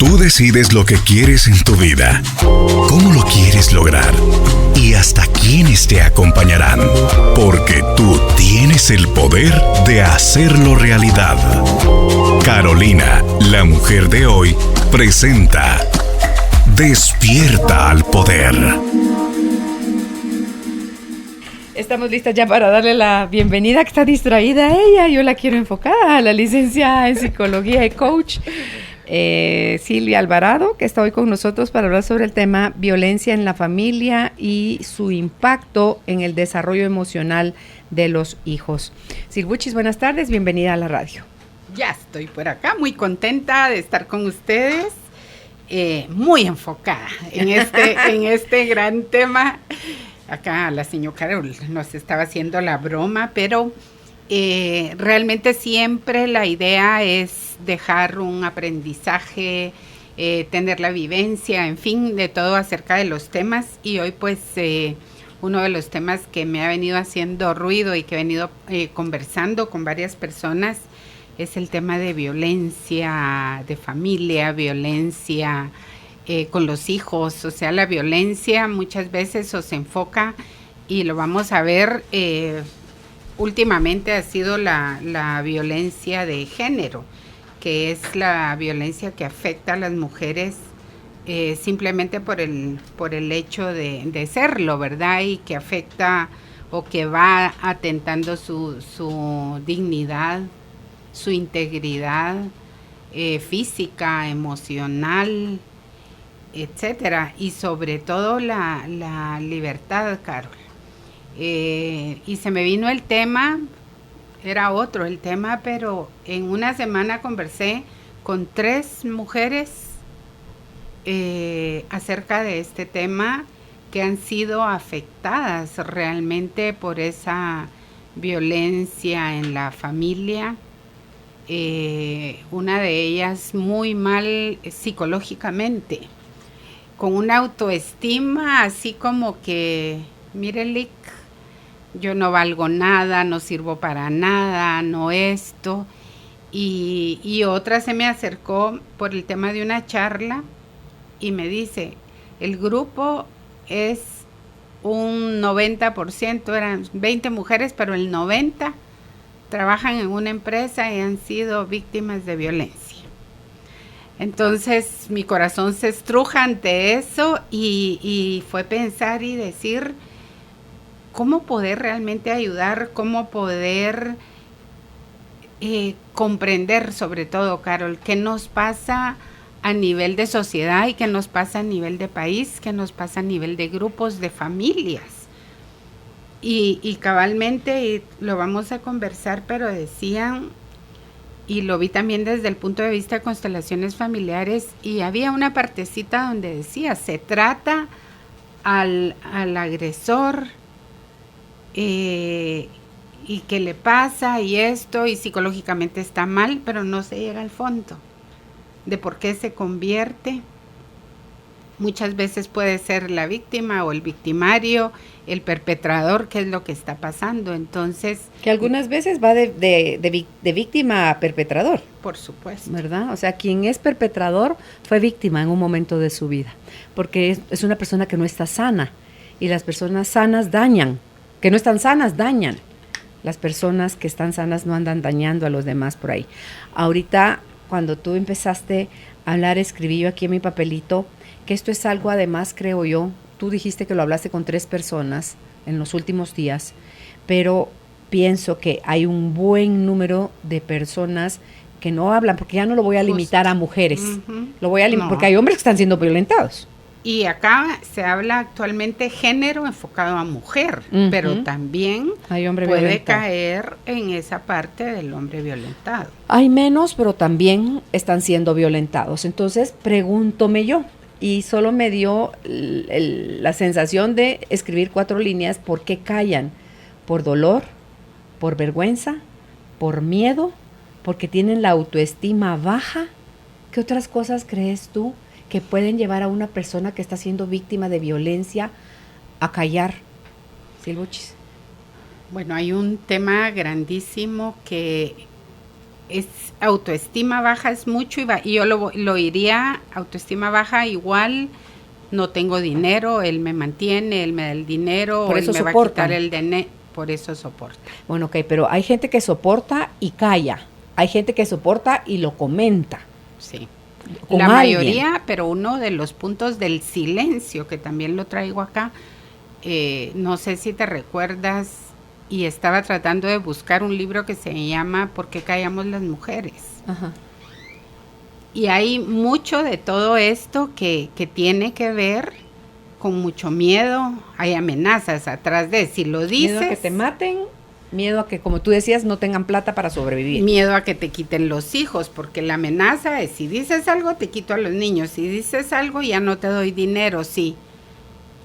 Tú decides lo que quieres en tu vida, cómo lo quieres lograr y hasta quiénes te acompañarán, porque tú tienes el poder de hacerlo realidad. Carolina, la mujer de hoy, presenta Despierta al Poder. Estamos listas ya para darle la bienvenida, que está distraída ella. Yo la quiero enfocada, la licenciada en psicología y coach, Silvia Alvarado, que está hoy con nosotros para hablar sobre el tema violencia en la familia y su impacto en el desarrollo emocional de los hijos. Silvuchis, buenas tardes, bienvenida a la radio. Ya estoy por acá, muy contenta de estar con ustedes, muy enfocada en este gran tema. Acá la señora Carol nos estaba haciendo la broma, pero realmente siempre la idea es dejar un aprendizaje, tener la vivencia, en fin, de todo acerca de los temas. Y hoy pues uno de los temas que me ha venido haciendo ruido y que he venido conversando con varias personas es el tema de violencia de familia, violencia con los hijos. O sea, la violencia muchas veces se enfoca, y lo vamos a ver, últimamente ha sido la violencia de género, que es la violencia que afecta a las mujeres simplemente por el hecho de serlo, ¿verdad? Y que afecta o que va atentando su dignidad, su integridad física, emocional, etcétera, y sobre todo la libertad, Carol. Y se me vino el tema, era otro el tema, pero en una semana conversé con 3 mujeres acerca de este tema, que han sido afectadas realmente por esa violencia en la familia. Una de ellas muy mal psicológicamente, con una autoestima así como que, mire, Lick, yo no valgo nada, no sirvo para nada, no esto. Y otra se me acercó por el tema de una charla y me dice, el grupo es un 90%, eran 20 mujeres, pero el 90% trabajan en una empresa y han sido víctimas de violencia. Entonces mi corazón se estruja ante eso y fue pensar y decir, ¿cómo poder realmente ayudar? ¿Cómo poder comprender, sobre todo, Carol, qué nos pasa a nivel de sociedad y qué nos pasa a nivel de país, qué nos pasa a nivel de grupos, de familias? Y cabalmente, y lo vamos a conversar, pero decían, y lo vi también desde el punto de vista de constelaciones familiares, y había una partecita donde decía, se trata al agresor, y qué le pasa, y esto, y psicológicamente está mal, pero no se llega al fondo de por qué se convierte. Muchas veces puede ser la víctima o el victimario, el perpetrador, qué es lo que está pasando. Entonces, que algunas veces va de víctima a perpetrador. Por supuesto. ¿Verdad? O sea, quien es perpetrador fue víctima en un momento de su vida, porque es una persona que no está sana, y las personas sanas dañan, que no están sanas dañan. Las personas que están sanas no andan dañando a los demás por ahí. Ahorita, cuando tú empezaste a hablar, escribí yo aquí en mi papelito que esto es algo, además, creo yo, tú dijiste que lo hablaste con 3 personas en los últimos días, pero pienso que hay un buen número de personas que no hablan, porque ya no lo voy a limitar a mujeres, lo voy a limitar, porque hay hombres que están siendo violentados. Y acá se habla actualmente género enfocado a mujer, pero también hay hombre puede violentado. caer en esa parte del hombre violentado. Hay menos, pero también están siendo violentados. Entonces, pregúntome yo, y solo me dio la sensación de escribir 4 líneas. ¿Por qué callan? ¿Por dolor? ¿Por vergüenza? ¿Por miedo? ¿Porque tienen la autoestima baja? ¿Qué otras cosas crees tú que pueden llevar a una persona que está siendo víctima de violencia a callar? Silvuchis. Bueno, hay un tema grandísimo que es autoestima baja es mucho y yo lo iría, autoestima baja igual, no tengo dinero, él me mantiene, él me da el dinero, por o eso él me soportan. va a quitar el dinero, por eso soporta. Bueno, ok, pero hay gente que soporta y calla, hay gente que soporta y lo comenta. Sí. Con La alguien. mayoría, pero uno de los puntos del silencio, que también lo traigo acá, no sé si te recuerdas, y estaba tratando de buscar un libro que se llama ¿Por qué callamos las mujeres? Ajá. Y hay mucho de todo esto que tiene que ver con mucho miedo, hay amenazas atrás de, si lo dices... Miedo a que te maten, miedo a que, como tú decías, no tengan plata para sobrevivir. Miedo a que te quiten los hijos, porque la amenaza es, si dices algo, te quito a los niños, si dices algo, ya no te doy dinero, sí.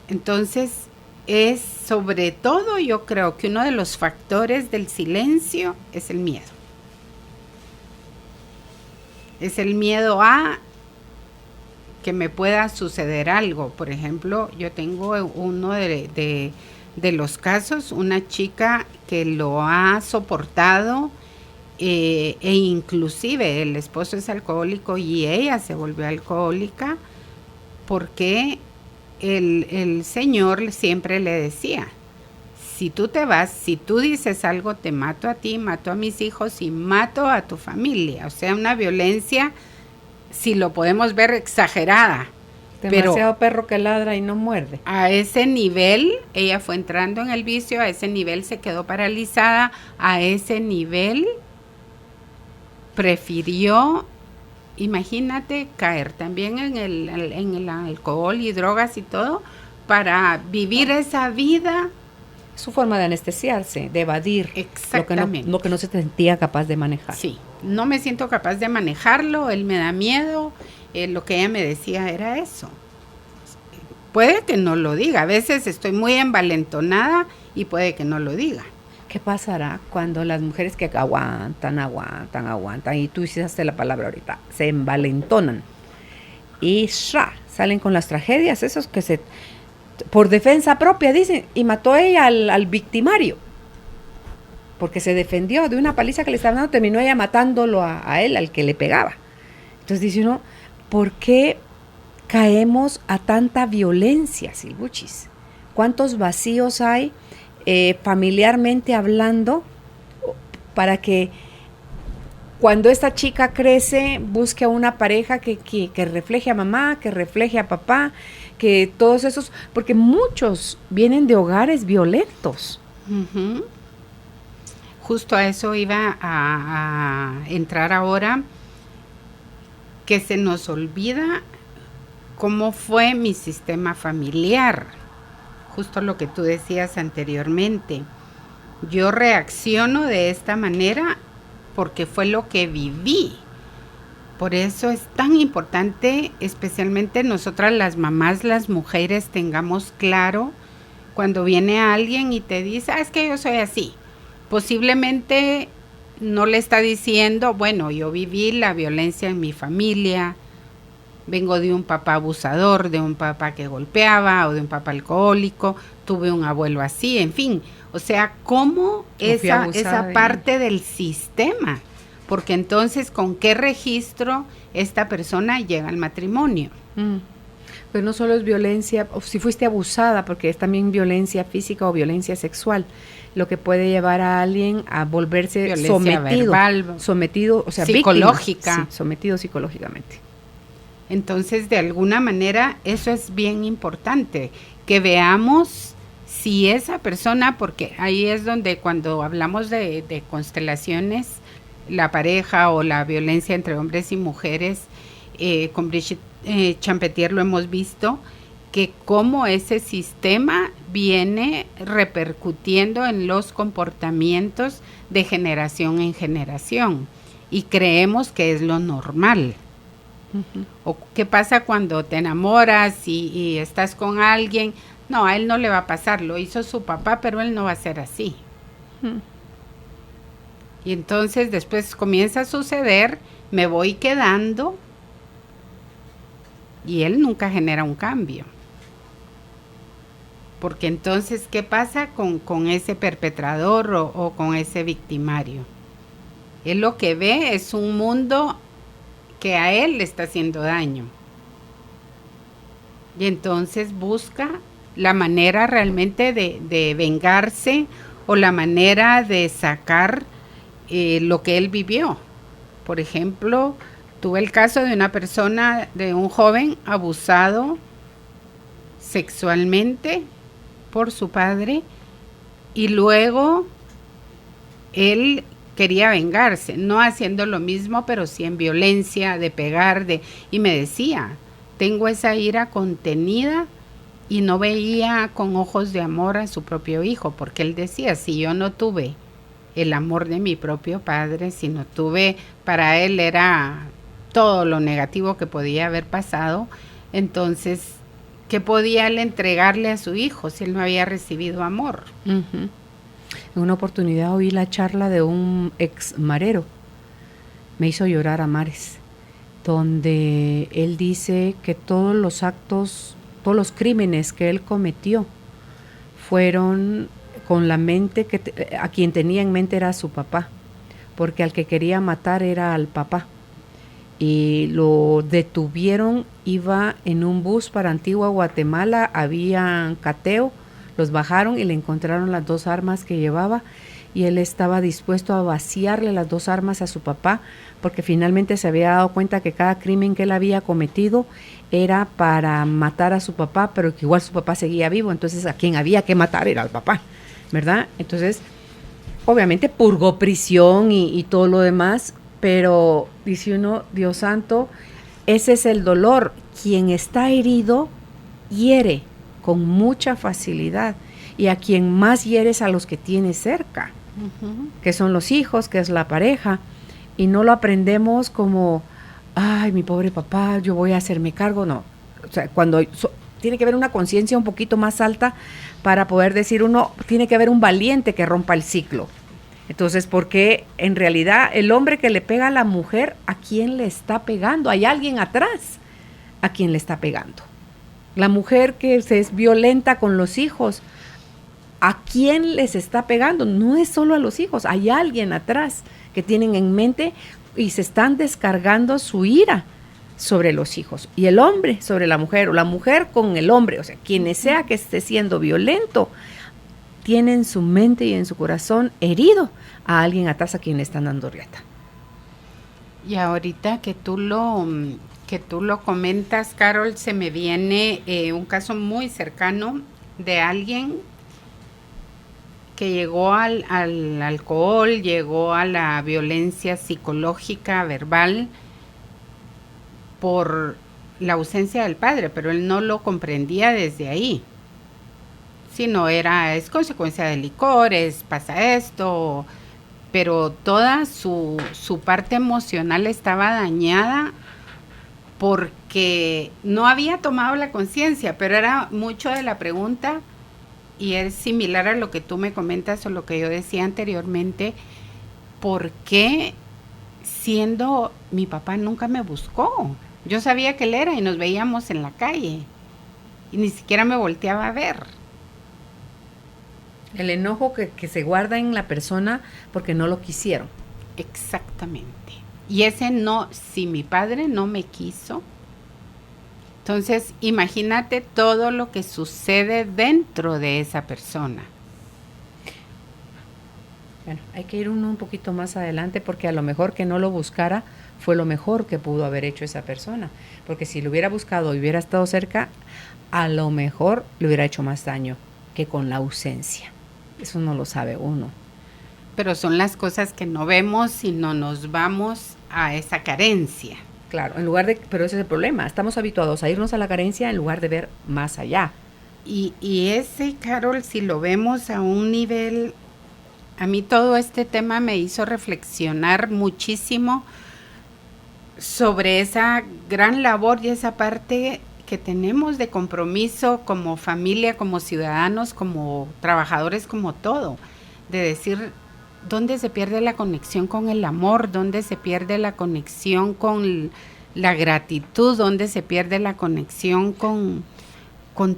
Entonces, es sobre todo, yo creo que uno de los factores del silencio es el miedo. Es el miedo a que me pueda suceder algo. Por ejemplo, yo tengo uno de los casos, una chica que lo ha soportado e inclusive el esposo es alcohólico y ella se volvió alcohólica porque el señor siempre le decía, si tú te vas, si tú dices algo, te mato a ti, mato a mis hijos y mato a tu familia. O sea, una violencia, si lo podemos ver, exagerada. Demasiado perro que ladra y no muerde. A ese nivel, ella fue entrando en el vicio, a ese nivel se quedó paralizada, a ese nivel prefirió, imagínate, caer también en el alcohol y drogas y todo, para vivir esa vida. Su forma de anestesiarse, de evadir Exactamente. lo que no se sentía capaz de manejar. Sí, no me siento capaz de manejarlo, él me da miedo, lo que ella me decía era eso. Puede que no lo diga, a veces estoy muy envalentonada y puede que no lo diga. ¿Qué pasará cuando las mujeres que aguantan, y tú hiciste la palabra ahorita, se envalentonan y salen con las tragedias, esos que se... por defensa propia, dicen, y mató ella al victimario, porque se defendió de una paliza que le estaban dando, terminó ella matándolo a él, al que le pegaba. Entonces dice uno, ¿por qué caemos a tanta violencia, Silvuchis? ¿Cuántos vacíos hay familiarmente hablando para que cuando esta chica crece busque a una pareja que refleje a mamá, que refleje a papá, que todos esos, porque muchos vienen de hogares violentos. Uh-huh. Justo a eso iba a entrar ahora, que se nos olvida cómo fue mi sistema familiar. Justo lo que tú decías anteriormente. Yo reacciono de esta manera porque fue lo que viví. Por eso es tan importante, especialmente nosotras las mamás, las mujeres, tengamos claro cuando viene alguien y te dice, es que yo soy así. Posiblemente no le está diciendo, bueno, yo viví la violencia en mi familia, vengo de un papá abusador, de un papá que golpeaba o de un papá alcohólico, tuve un abuelo así, en fin. O sea, ¿cómo esa parte del sistema? Porque entonces, ¿con qué registro esta persona llega al matrimonio? Pero no solo es violencia, o si fuiste abusada, porque es también violencia física o violencia sexual, lo que puede llevar a alguien a volverse violencia sometido, o sea, psicológica. Víctima, sí, sometido psicológicamente. Entonces, de alguna manera, eso es bien importante, que veamos si esa persona, porque ahí es donde cuando hablamos de constelaciones, la pareja o la violencia entre hombres y mujeres, con Brigitte Champetier lo hemos visto, que cómo ese sistema viene repercutiendo en los comportamientos de generación en generación y creemos que es lo normal. Uh-huh. O qué pasa cuando te enamoras y estás con alguien, no, a él no le va a pasar, lo hizo su papá, pero él no va a ser así. Uh-huh. Y entonces después comienza a suceder, me voy quedando y él nunca genera un cambio. Porque entonces, ¿qué pasa con ese perpetrador o con ese victimario? Él lo que ve es un mundo que a él le está haciendo daño. Y entonces busca la manera realmente de vengarse o la manera de sacar lo que él vivió. Por ejemplo, tuve el caso de una persona, de un joven abusado sexualmente por su padre y luego él quería vengarse, no haciendo lo mismo, pero sí en violencia, de pegar, y me decía, tengo esa ira contenida y no veía con ojos de amor a su propio hijo, porque él decía, si yo no tuve el amor de mi propio padre, si no tuve, para él era todo lo negativo que podía haber pasado, entonces, ¿qué podía él entregarle a su hijo si él no había recibido amor? Uh-huh. En una oportunidad oí la charla de un ex marero, me hizo llorar a mares, donde él dice que todos los actos, todos los crímenes que él cometió fueron con la mente a quien tenía en mente era a su papá, porque al que quería matar era al papá. Y lo detuvieron, iba en un bus para Antigua Guatemala, había cateo, los bajaron y le encontraron las 2 armas que llevaba y él estaba dispuesto a vaciarle las 2 armas a su papá porque finalmente se había dado cuenta que cada crimen que él había cometido era para matar a su papá, pero que igual su papá seguía vivo, entonces a quien había que matar era al papá, ¿verdad? Entonces, obviamente purgó prisión y todo lo demás, pero dice uno, Dios santo, ese es el dolor. Quien está herido hiere con mucha facilidad y a quien más hiere es a los que tiene cerca, uh-huh, que son los hijos, que es la pareja, y no lo aprendemos como, ay, mi pobre papá, yo voy a hacerme cargo, no. O sea, cuando tiene que haber una conciencia un poquito más alta para poder decir uno, tiene que haber un valiente que rompa el ciclo. Entonces, porque en realidad el hombre que le pega a la mujer, ¿a quién le está pegando? Hay alguien atrás a quien le está pegando. La mujer que se es violenta con los hijos, ¿a quién les está pegando? No es solo a los hijos, hay alguien atrás que tienen en mente y se están descargando su ira sobre los hijos. Y el hombre sobre la mujer, o la mujer con el hombre, o sea, quien sea que esté siendo violento, tiene en su mente y en su corazón herido a alguien atrás a quien le están dando riata. Y ahorita que tú lo comentas, Carol, se me viene un caso muy cercano de alguien que llegó al alcohol, llegó a la violencia psicológica, verbal, por la ausencia del padre, pero él no lo comprendía desde ahí. Sino es consecuencia de licores, pasa esto, pero toda su parte emocional estaba dañada porque no había tomado la conciencia, pero era mucho de la pregunta y es similar a lo que tú me comentas o lo que yo decía anteriormente, ¿por qué siendo mi papá nunca me buscó? Yo sabía que él era y nos veíamos en la calle y ni siquiera me volteaba a ver. El enojo que se guarda en la persona porque no lo quisieron. Exactamente. Y ese no, si mi padre no me quiso, entonces imagínate todo lo que sucede dentro de esa persona. Bueno, hay que ir un poquito más adelante porque a lo mejor que no lo buscara fue lo mejor que pudo haber hecho esa persona. Porque si lo hubiera buscado y hubiera estado cerca, a lo mejor le hubiera hecho más daño que con la ausencia. Eso no lo sabe uno. Pero son las cosas que no vemos y no nos vamos a esa carencia. Claro, pero ese es el problema. Estamos habituados a irnos a la carencia en lugar de ver más allá. Y ese, Carol, si lo vemos a un nivel, a mí todo este tema me hizo reflexionar muchísimo sobre esa gran labor y esa parte que tenemos de compromiso como familia, como ciudadanos, como trabajadores, como todo, de decir dónde se pierde la conexión con el amor, dónde se pierde la conexión con la gratitud, dónde se pierde la conexión con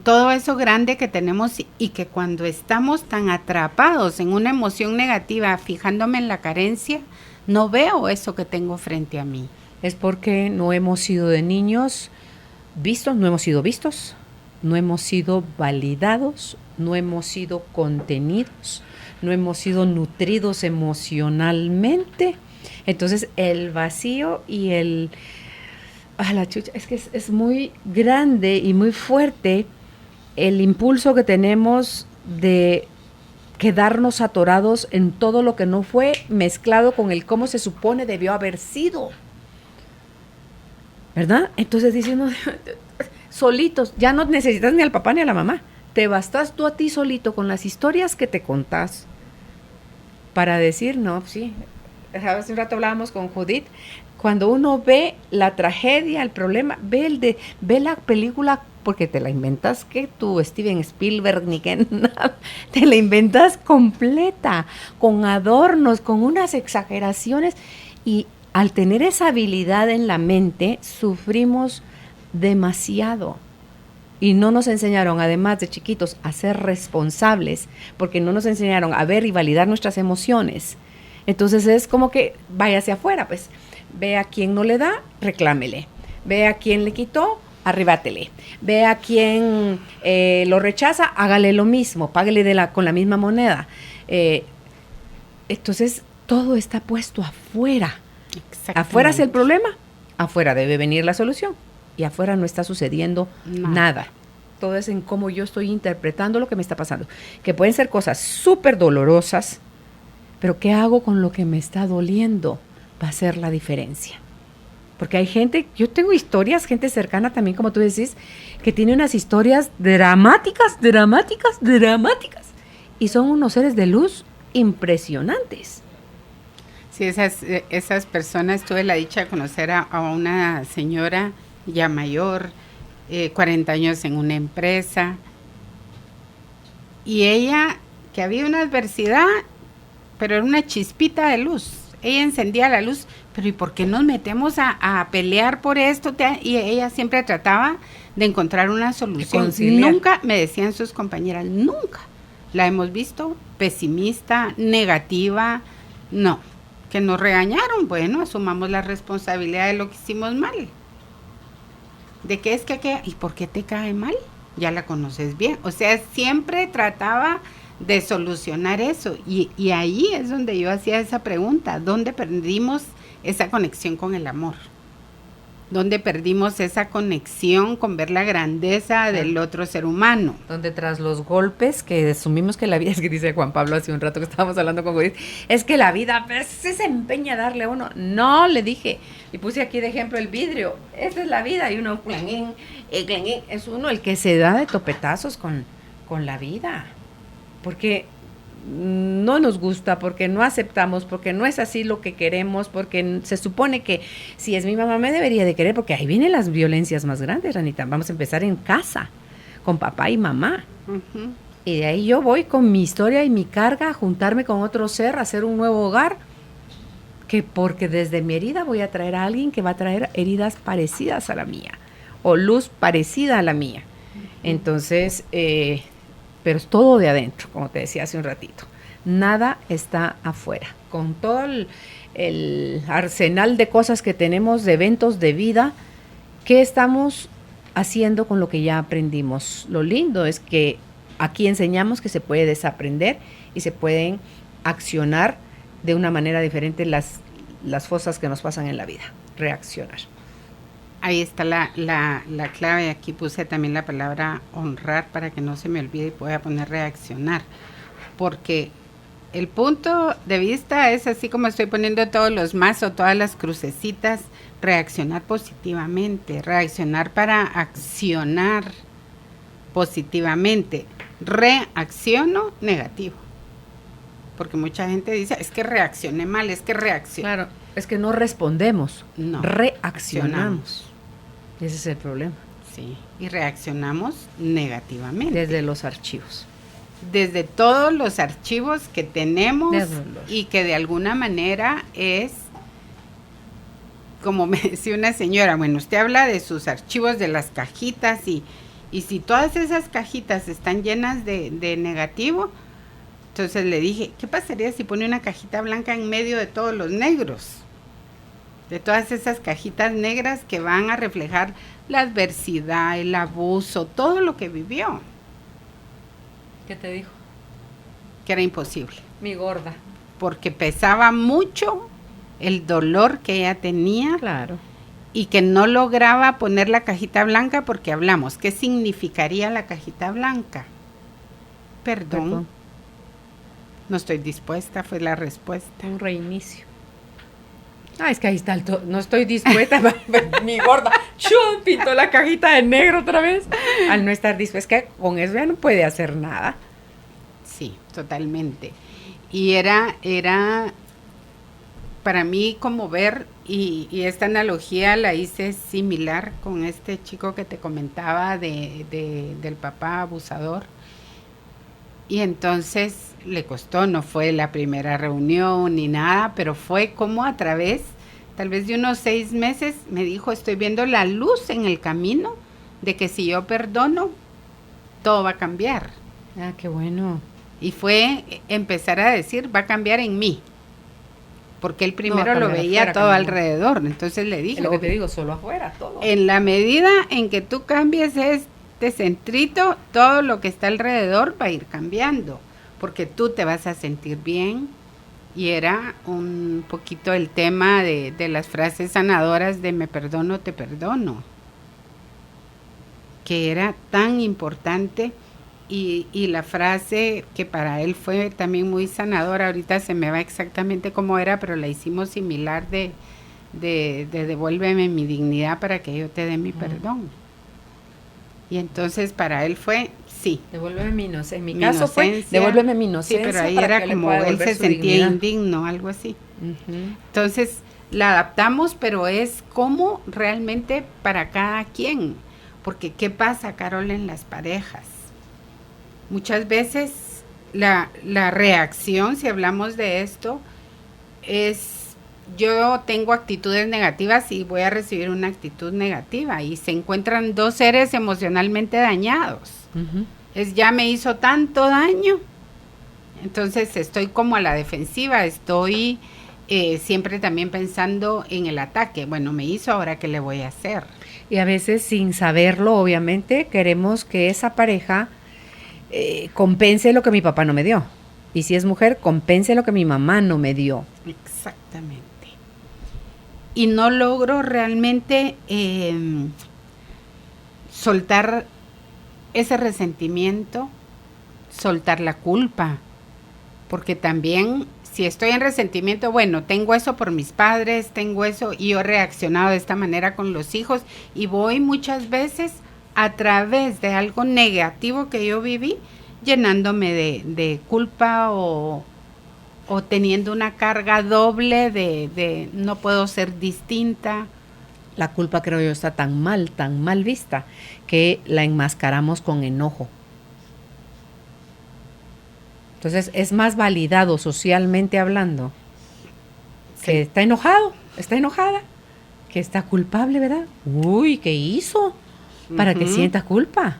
todo eso grande que tenemos y que cuando estamos tan atrapados en una emoción negativa, fijándome en la carencia, no veo eso que tengo frente a mí. Es porque no hemos sido de niños vistos, no hemos sido vistos, no hemos sido validados, no hemos sido contenidos, no hemos sido nutridos emocionalmente. Entonces el vacío y la chucha, es que es muy grande y muy fuerte el impulso que tenemos de quedarnos atorados en todo lo que no fue, mezclado con el cómo se supone debió haber sido. ¿Verdad? Entonces diciendo, solitos, ya no necesitas ni al papá ni a la mamá. Te bastas tú a ti solito con las historias que te contás para decir, no, sí. Hace un rato hablábamos con Judith, cuando uno ve la tragedia, el problema, ve la película, porque te la inventas que tú, Steven Spielberg, ni que nada, te la inventas completa, con adornos, con unas exageraciones, y al tener esa habilidad en la mente, sufrimos demasiado. Y no nos enseñaron, además de chiquitos, a ser responsables, porque no nos enseñaron a ver y validar nuestras emociones. Entonces es como que vaya hacia afuera, pues ve a quien no le da, reclámele. Ve a quien le quitó, arrebátele. Ve a quien lo rechaza, hágale lo mismo, páguele con la misma moneda. Entonces todo está puesto afuera. Afuera es el problema, afuera debe venir la solución. Y afuera no está sucediendo nada. Todo es en cómo yo estoy interpretando lo que me está pasando. Que pueden ser cosas súper dolorosas, pero ¿qué hago con lo que me está doliendo? Va a ser la diferencia. Porque hay gente, yo tengo historias, gente cercana también, como tú decís, que tiene unas historias dramáticas. Y son unos seres de luz impresionantes. Sí, esas personas, tuve la dicha de conocer a una señora ya mayor, 40 años en una empresa, y ella, que había una adversidad, pero era una chispita de luz, ella encendía la luz, pero ¿y por qué nos metemos a pelear por esto? Y ella siempre trataba de encontrar una solución. Nunca, me decían sus compañeras, nunca la hemos visto pesimista, negativa, no. Que nos regañaron, bueno, asumamos la responsabilidad de lo que hicimos mal. ¿De qué es que ¿y por qué te cae mal? Ya la conoces bien. O sea, siempre trataba de solucionar eso. Y ahí es donde yo hacía esa pregunta, ¿dónde perdimos esa conexión con el amor? ¿Dónde perdimos esa conexión con ver la grandeza del otro ser humano? Donde tras los golpes, que asumimos que la vida, es que dice Juan Pablo hace un rato que estábamos hablando con Judith, es que la vida se empeña a darle a uno. No, le dije, y puse aquí de ejemplo el vidrio, esta es la vida, y uno, es uno el que se da de topetazos con la vida, porque no nos gusta, porque no aceptamos, porque no es así lo que queremos, porque se supone que si es mi mamá me debería de querer, porque ahí vienen las violencias más grandes, Ranita. Vamos a empezar en casa, con papá y mamá. Uh-huh. Y de ahí yo voy con mi historia y mi carga a juntarme con otro ser, a hacer un nuevo hogar, que porque desde mi herida voy a traer a alguien que va a traer heridas parecidas a la mía, o luz parecida a la mía. Uh-huh. Entonces, pero es todo de adentro, como te decía hace un ratito. Nada está afuera. Con todo el arsenal de cosas que tenemos, de eventos de vida, ¿qué estamos haciendo con lo que ya aprendimos? Lo lindo es que aquí enseñamos que se puede desaprender y se pueden accionar de una manera diferente las cosas que nos pasan en la vida. Reaccionar. Ahí está la clave. Aquí puse también la palabra honrar para que no se me olvide y pueda poner reaccionar. Porque el punto de vista es así como estoy poniendo todos los más o todas las crucecitas, reaccionar positivamente, reaccionar para accionar positivamente. Reacciono negativo. Porque mucha gente dice, es que reaccioné mal, es que reaccioné. Claro, es que no respondemos, no, reaccionamos. Ese es el problema. Sí, y reaccionamos negativamente. Desde los archivos. Desde todos los archivos que tenemos y que de alguna manera es, como me decía una señora, bueno, usted habla de sus archivos, de las cajitas y si todas esas cajitas están llenas de negativo, Entonces le dije, ¿qué pasaría si pone una cajita blanca en medio de todos los negros? De todas esas cajitas negras que van a reflejar la adversidad, el abuso, todo lo que vivió. ¿Qué te dijo? Que era imposible. Mi gorda. Porque pesaba mucho el dolor que ella tenía. Claro. Y que no lograba poner la cajita blanca porque hablamos. ¿Qué significaría la cajita blanca? Perdón. No estoy dispuesta, fue la respuesta. Un reinicio. Ah, es que ahí está no estoy dispuesta. Mi gorda, pintó la cajita de negro otra vez. Al no estar dispuesta, es que con eso ya no puede hacer nada. Sí, totalmente. Y era para mí como ver, y esta analogía la hice similar con este chico que te comentaba del papá abusador. Y entonces le costó, no fue la primera reunión ni nada, pero fue como a través, tal vez de unos 6 meses, me dijo, estoy viendo la luz en el camino de que si yo perdono, todo va a cambiar. Ah, qué bueno. Y fue empezar a decir, va a cambiar en mí. Porque él primero lo veía afuera, todo alrededor. Entonces le dije, es lo que te digo, solo afuera, todo. En la medida en que tú cambies este centrito, todo lo que está alrededor va a ir cambiando. Porque tú te vas a sentir bien. Y era un poquito el tema de las frases sanadoras de me perdono, te perdono. Que era tan importante. Y la frase que para él fue también muy sanadora, ahorita se me va exactamente como era, pero la hicimos similar de devuélveme mi dignidad para que yo te dé mi perdón. Y entonces para él fue, sí. Devuélveme mi inocencia. En mi caso fue, devuélveme mi inocencia. Sí, pero ahí era como él se sentía indigno, algo así. Entonces la adaptamos, pero es como realmente para cada quien. Porque ¿qué pasa, Carol, en las parejas? Muchas veces la reacción, si hablamos de esto, es yo tengo actitudes negativas y voy a recibir una actitud negativa y se encuentran dos seres emocionalmente dañados. Es ya me hizo tanto daño, entonces estoy como a la defensiva, estoy siempre también pensando en el ataque. Bueno, me hizo, ahora qué le voy a hacer. Y a veces sin saberlo, obviamente, queremos que esa pareja compense lo que mi papá no me dio. Y si es mujer, compense lo que mi mamá no me dio. Exactamente. Y no logro realmente soltar ese resentimiento, soltar la culpa. Porque también, si estoy en resentimiento, bueno, tengo eso por mis padres, tengo eso, y yo he reaccionado de esta manera con los hijos, y voy muchas veces a través de algo negativo que yo viví, llenándome de culpa o teniendo una carga doble de no puedo ser distinta. La culpa, creo yo, está tan mal vista, que la enmascaramos con enojo. Entonces es más validado socialmente hablando que está enojado, está enojada, que está culpable, ¿verdad? Uy, ¿qué hizo? Para que sienta culpa.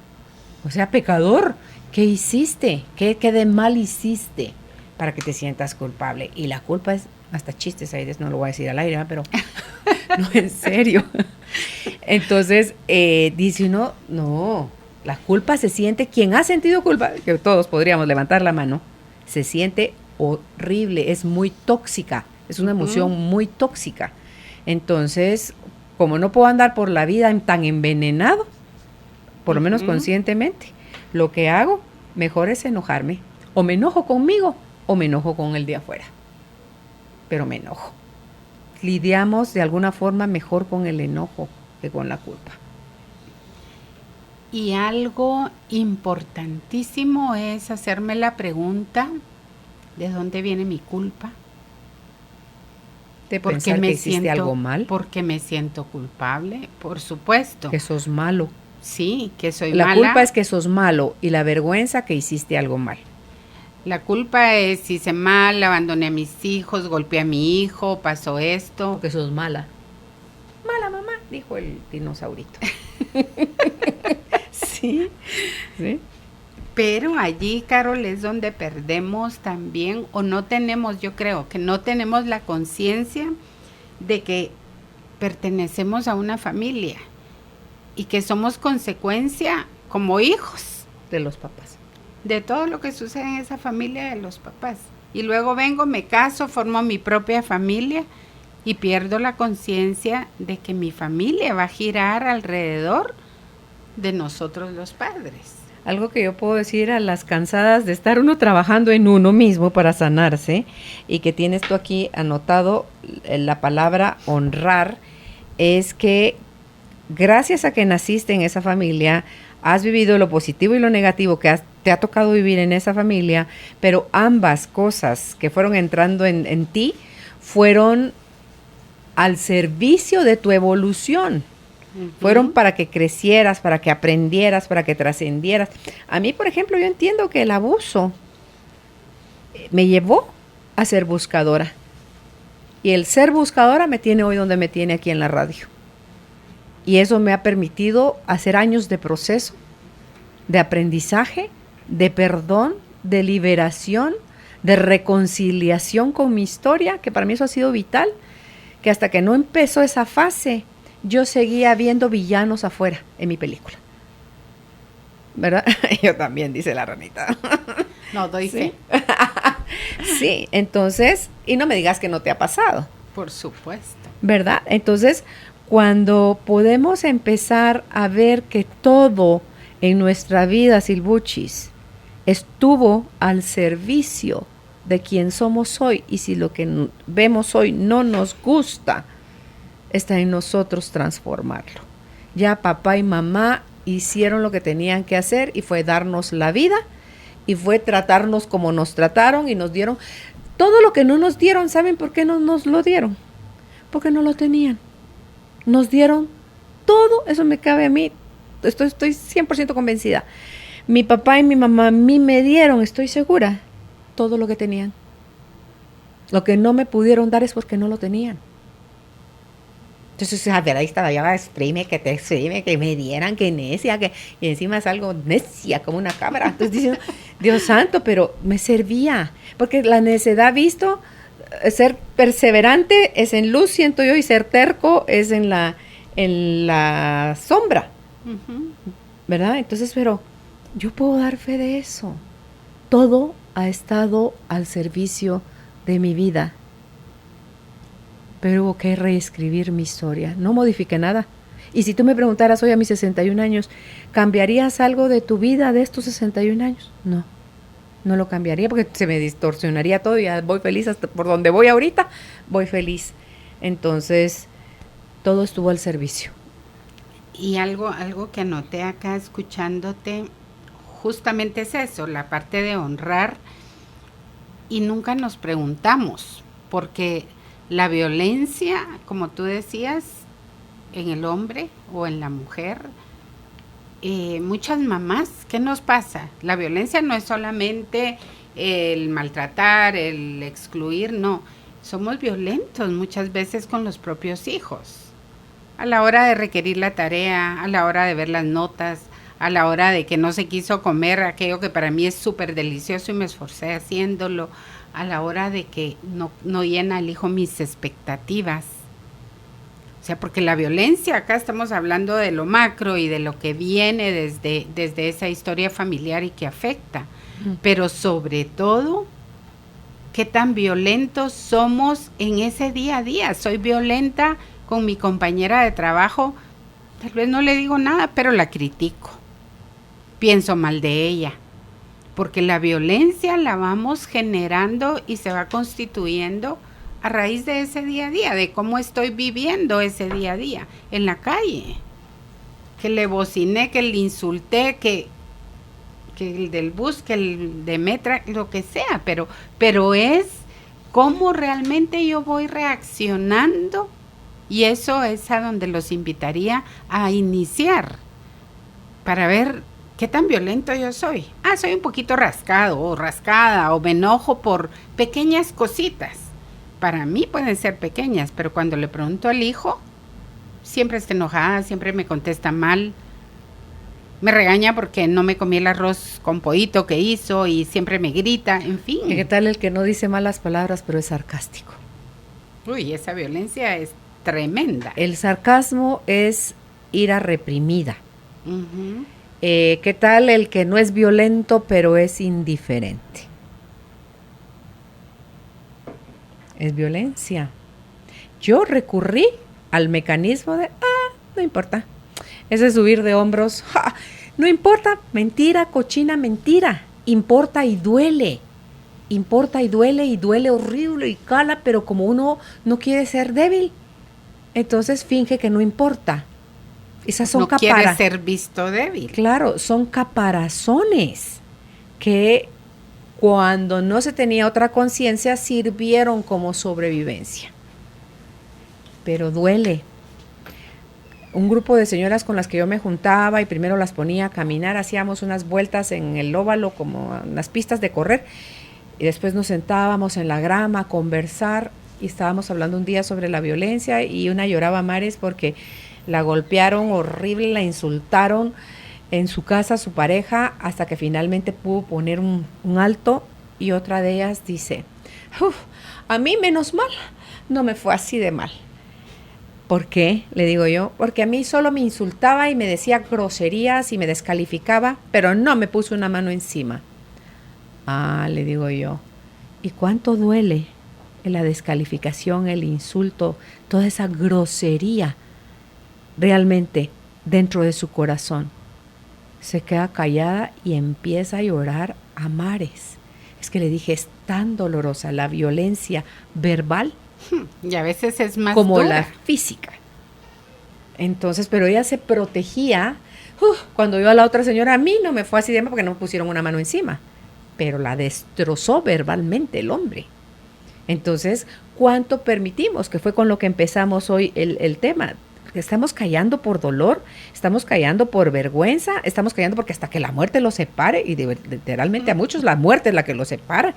O sea, pecador, ¿qué hiciste? ¿Qué de mal hiciste para que te sientas culpable? Y la culpa es, hasta chistes ahí, no lo voy a decir al aire, ¿verdad? Pero no, en serio. Entonces, dice uno, no, la culpa se siente, quien ha sentido culpa, que todos podríamos levantar la mano, se siente horrible, es muy tóxica, es una emoción muy tóxica. Entonces, como no puedo andar por la vida tan envenenado, por lo menos conscientemente, lo que hago mejor es enojarme. O me enojo conmigo o me enojo con el de afuera. Pero me enojo. Lidiamos de alguna forma mejor con el enojo que con la culpa. Y algo importantísimo es hacerme la pregunta, ¿de dónde viene mi culpa? De pensar que hiciste algo mal. Porque me siento culpable, por supuesto. Que sos malo. Sí, que soy mala. La culpa es que sos malo y la vergüenza que hiciste algo mal. La culpa es hice mal, abandoné a mis hijos, golpeé a mi hijo, pasó esto. Porque sos mala. Mala mamá, dijo el dinosaurito. Sí, sí. Pero allí, Carol, es donde perdemos también, o no tenemos, yo creo que no tenemos la conciencia de que pertenecemos a una familia y que somos consecuencia como hijos de los papás. De todo lo que sucede en esa familia de los papás. Y luego vengo, me caso, formo mi propia familia y pierdo la conciencia de que mi familia va a girar alrededor de nosotros los padres. Algo que yo puedo decir a las cansadas de estar uno trabajando en uno mismo para sanarse, y que tienes tú aquí anotado la palabra honrar, es que gracias a que naciste en esa familia, has vivido lo positivo y lo negativo que te ha tocado vivir en esa familia, pero ambas cosas que fueron entrando en ti fueron al servicio de tu evolución. Uh-huh. Fueron para que crecieras, para que aprendieras, para que trascendieras. A mí, por ejemplo, yo entiendo que el abuso me llevó a ser buscadora. Y el ser buscadora me tiene hoy donde me tiene aquí en la radio. Y eso me ha permitido hacer años de proceso, de aprendizaje, de perdón, de liberación, de reconciliación con mi historia, que para mí eso ha sido vital, que hasta que no empezó esa fase, yo seguía viendo villanos afuera en mi película. ¿Verdad? Yo también, dice la ranita. No, doy fe. Sí, entonces, y no me digas que no te ha pasado. Por supuesto. ¿Verdad? Entonces, cuando podemos empezar a ver que todo en nuestra vida, Silvuchis, estuvo al servicio de quien somos hoy, y si lo que vemos hoy no nos gusta, está en nosotros transformarlo. Ya papá y mamá hicieron lo que tenían que hacer, y fue darnos la vida, y fue tratarnos como nos trataron, y nos dieron todo lo que no nos dieron. ¿Saben por qué no nos lo dieron? Porque no lo tenían. Nos dieron todo, eso me cabe a mí, estoy 100% convencida. Mi papá y mi mamá a mí me dieron, estoy segura, todo lo que tenían. Lo que no me pudieron dar es porque no lo tenían. Entonces, a ver, ahí estaba yo, exprime, que me dieran, que necia, y encima es algo necia, como una cabra. Entonces diciendo, Dios santo, pero me servía, porque la necedad visto, ser perseverante es en luz, siento yo, y ser terco es en la sombra. Uh-huh. ¿Verdad? Entonces, pero yo puedo dar fe de eso. Todo ha estado al servicio de mi vida. Pero hubo que reescribir mi historia. No modifiqué nada. Y si tú me preguntaras hoy a mis 61 años, ¿cambiarías algo de tu vida de estos 61 años? No, no lo cambiaría, porque se me distorsionaría todo y ya voy feliz hasta por donde voy ahorita, voy feliz. Entonces, todo estuvo al servicio. Y algo que anoté acá escuchándote, justamente es eso, la parte de honrar, y nunca nos preguntamos, porque la violencia, como tú decías, en el hombre o en la mujer, muchas mamás, ¿qué nos pasa? La violencia no es solamente el maltratar, el excluir, no. Somos violentos muchas veces con los propios hijos. A la hora de requerir la tarea, a la hora de ver las notas, a la hora de que no se quiso comer aquello que para mí es súper delicioso y me esforcé haciéndolo, a la hora de que no llena el hijo mis expectativas. O sea, porque la violencia, acá estamos hablando de lo macro y de lo que viene desde esa historia familiar y que afecta. Pero sobre todo, ¿qué tan violentos somos en ese día a día? Soy violenta con mi compañera de trabajo, tal vez no le digo nada, pero la critico. Pienso mal de ella. Porque la violencia la vamos generando y se va constituyendo a raíz de ese día a día, de cómo estoy viviendo ese día a día en la calle. Que le bociné, que le insulté, que el del bus, que el de Metra, lo que sea, pero es cómo realmente yo voy reaccionando, y eso es a donde los invitaría a iniciar para ver qué tan violento yo soy. Soy un poquito rascado o rascada, o me enojo por pequeñas cositas. Para mí pueden ser pequeñas, pero cuando le pregunto al hijo, siempre está enojada, siempre me contesta mal. me regaña porque no me comí el arroz con pollito que hizo y siempre me grita, en fin. ¿Y qué tal el que no dice malas palabras pero es sarcástico? Uy, esa violencia es tremenda. El sarcasmo es ira reprimida. Uh-huh. ¿Qué tal el que no es violento pero es indiferente? Es violencia. Yo recurrí al mecanismo de, no importa, ese subir de hombros, no importa, mentira, cochina, mentira, importa y duele y duele horrible y cala, pero como uno no quiere ser débil, entonces finge que no importa. Esas son no quiere ser visto débil. Claro, son caparazones que cuando no se tenía otra conciencia sirvieron como sobrevivencia. Pero duele. Un grupo de señoras con las que yo me juntaba y primero las ponía a caminar, hacíamos unas vueltas en el óvalo como unas pistas de correr y después nos sentábamos en la grama a conversar y estábamos hablando un día sobre la violencia y una lloraba a mares porque la golpearon horrible, la insultaron en su casa, su pareja, hasta que finalmente pudo poner un alto y otra de ellas dice, a mí menos mal, no me fue así de mal. ¿Por qué? Le digo yo, porque a mí solo me insultaba y me decía groserías y me descalificaba, pero no me puso una mano encima. Le digo yo, ¿y cuánto duele la descalificación, el insulto, toda esa grosería realmente dentro de su corazón? Se queda callada y empieza a llorar a mares. Es que le dije, es tan dolorosa la violencia verbal y a veces es más como dura. la física. Entonces, pero ella se protegía. Cuando yo a la otra señora, a mí no me fue así de mal porque no me pusieron una mano encima, pero la destrozó verbalmente el hombre. Entonces, ¿cuánto permitimos? Que fue con lo que empezamos hoy el tema. Estamos callando por dolor, estamos callando por vergüenza, estamos callando porque hasta que la muerte los separe, y literalmente a muchos la muerte es la que los separa.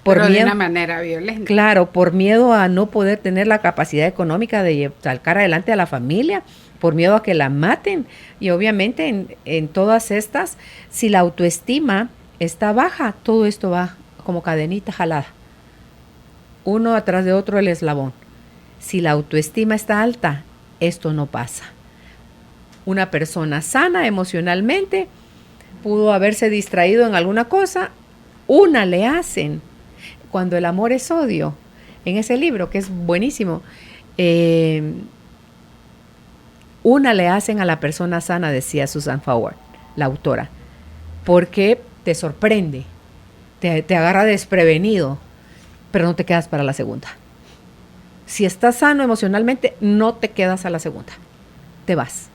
Pero de una manera violenta. Claro, por miedo a no poder tener la capacidad económica de sacar adelante a la familia, por miedo a que la maten. Y obviamente en todas estas, si la autoestima está baja, todo esto va como cadenita jalada. Uno atrás de otro el eslabón. Si la autoestima está alta, esto no pasa. Una persona sana emocionalmente pudo haberse distraído en alguna cosa, una le hacen. Cuando el amor es odio, en ese libro que es buenísimo, una le hacen a la persona sana, decía Susan Forward, la autora, porque te sorprende, te agarra desprevenido, pero no te quedas para la segunda. Si estás sano emocionalmente, no te quedas a la segunda, te vas.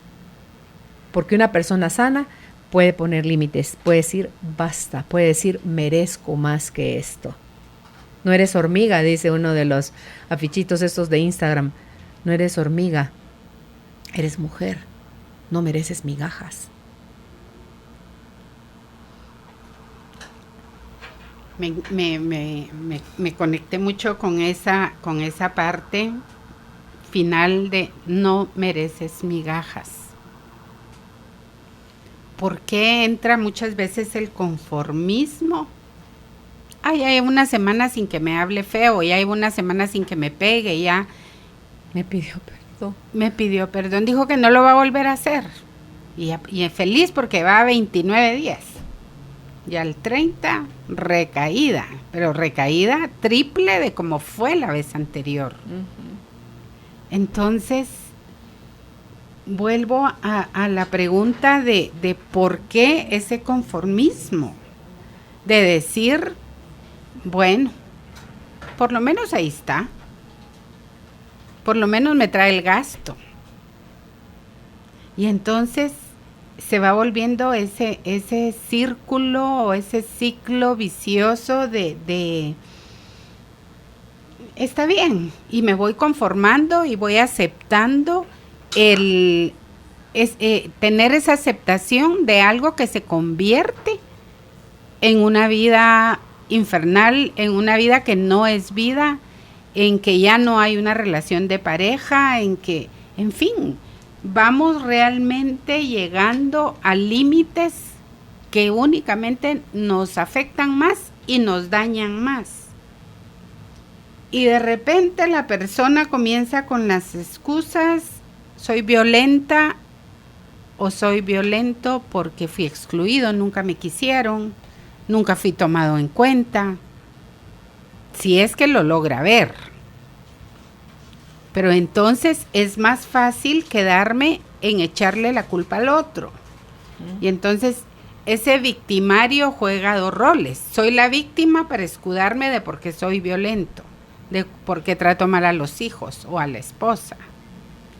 Porque una persona sana puede poner límites, puede decir basta, puede decir merezco más que esto. No eres hormiga, dice uno de los afichitos estos de Instagram. No eres hormiga, eres mujer, no mereces migajas. Me conecté mucho con esa parte final de no mereces migajas. ¿Por qué entra muchas veces el conformismo? Hay una semana sin que me hable feo, ya hay una semana sin que me pegue, ya me pidió perdón. Me pidió perdón, dijo que no lo va a volver a hacer. Y feliz porque va a 29 días. Y al 30, recaída, pero recaída triple de como fue la vez anterior. Uh-huh. Entonces, vuelvo a la pregunta de por qué ese conformismo. De decir, bueno, por lo menos ahí está. Por lo menos me trae el gasto. Y entonces se va volviendo ese círculo o ese ciclo vicioso de está bien, y me voy conformando y voy aceptando tener esa aceptación de algo que se convierte en una vida infernal, en una vida que no es vida, en que ya no hay una relación de pareja, en que, en fin, vamos realmente llegando a límites que únicamente nos afectan más y nos dañan más. Y de repente la persona comienza con las excusas: soy violenta o soy violento porque fui excluido, nunca me quisieron, nunca fui tomado en cuenta. Si es que lo logra ver. Pero entonces es más fácil quedarme en echarle la culpa al otro. Y entonces ese victimario juega dos roles. Soy la víctima para escudarme de por qué soy violento, de por qué trato mal a los hijos o a la esposa.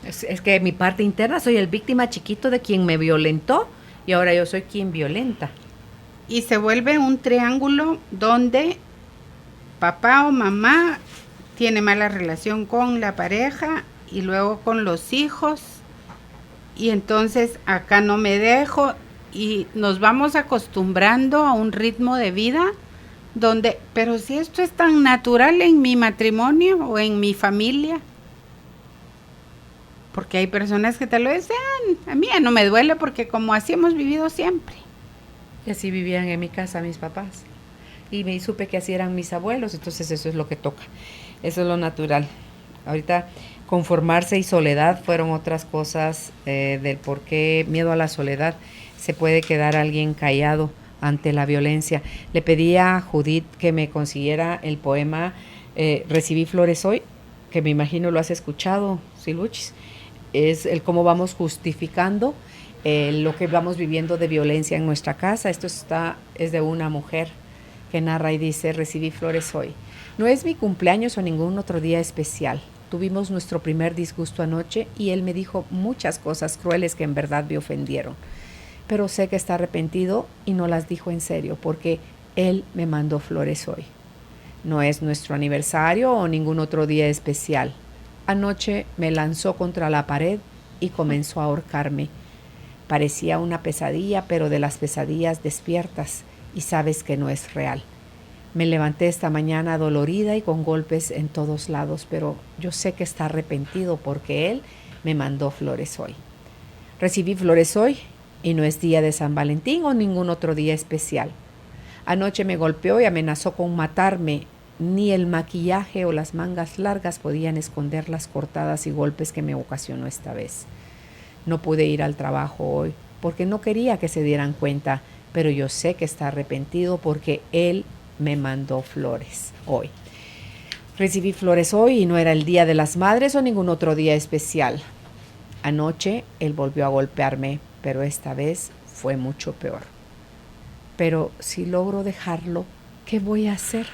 Es que mi parte interna soy el víctima chiquito de quien me violentó y ahora yo soy quien violenta. Y se vuelve un triángulo donde papá o mamá tiene mala relación con la pareja y luego con los hijos. Y entonces acá no me dejo y nos vamos acostumbrando a un ritmo de vida donde, pero si esto es tan natural en mi matrimonio o en mi familia. Porque hay personas que te lo dicen: a mí ya no me duele porque como así hemos vivido siempre. Y así vivían en mi casa mis papás. Y me supe que así eran mis abuelos, entonces eso es lo que toca. Eso es lo natural. Ahorita conformarse y soledad fueron otras cosas del por qué miedo a la soledad. Se puede quedar alguien callado ante la violencia. Le pedí a Judith que me consiguiera el poema Recibí flores hoy, que me imagino lo has escuchado, Siluchis. Es el cómo vamos justificando lo que vamos viviendo de violencia en nuestra casa. Esto es de una mujer que narra y dice: recibí flores hoy. No es mi cumpleaños o ningún otro día especial. Tuvimos nuestro primer disgusto anoche y él me dijo muchas cosas crueles que en verdad me ofendieron. Pero sé que está arrepentido y no las dijo en serio porque él me mandó flores hoy. No es nuestro aniversario o ningún otro día especial. Anoche me lanzó contra la pared y comenzó a ahorcarme. Parecía una pesadilla, pero de las pesadillas despiertas y sabes que no es real. Me levanté esta mañana dolorida y con golpes en todos lados, pero yo sé que está arrepentido porque él me mandó flores hoy. Recibí flores hoy y no es día de San Valentín o ningún otro día especial. Anoche me golpeó y amenazó con matarme. Ni el maquillaje o las mangas largas podían esconder las cortadas y golpes que me ocasionó esta vez. No pude ir al trabajo hoy porque no quería que se dieran cuenta, pero yo sé que está arrepentido porque él me mandó flores hoy. Recibí flores hoy y no era el Día de las Madres o ningún otro día especial. Anoche él volvió a golpearme, pero esta vez fue mucho peor. Pero si logro dejarlo, ¿qué voy a hacer?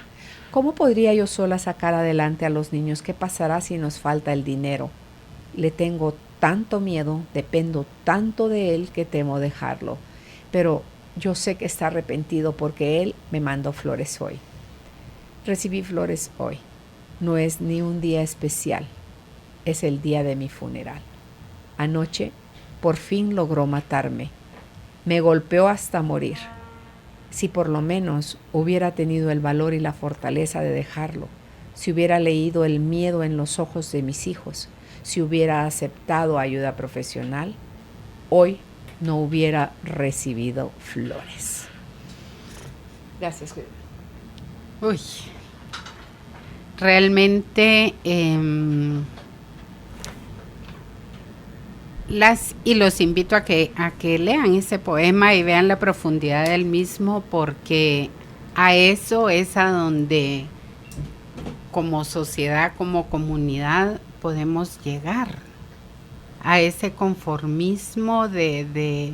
¿Cómo podría yo sola sacar adelante a los niños? ¿Qué pasará si nos falta el dinero? Le tengo tanto miedo, dependo tanto de él que temo dejarlo. Pero yo sé que está arrepentido porque él me mandó flores hoy. Recibí flores hoy. No es ni un día especial, es el día de mi funeral. Anoche por fin logró matarme. Me golpeó hasta morir. Si por lo menos hubiera tenido el valor y la fortaleza de dejarlo, si hubiera leído el miedo en los ojos de mis hijos, si hubiera aceptado ayuda profesional, hoy no hubiera recibido flores. Gracias. Uy, realmente los invito a que lean ese poema y vean la profundidad del mismo, porque a eso es a donde como sociedad, como comunidad podemos llegar, a ese conformismo de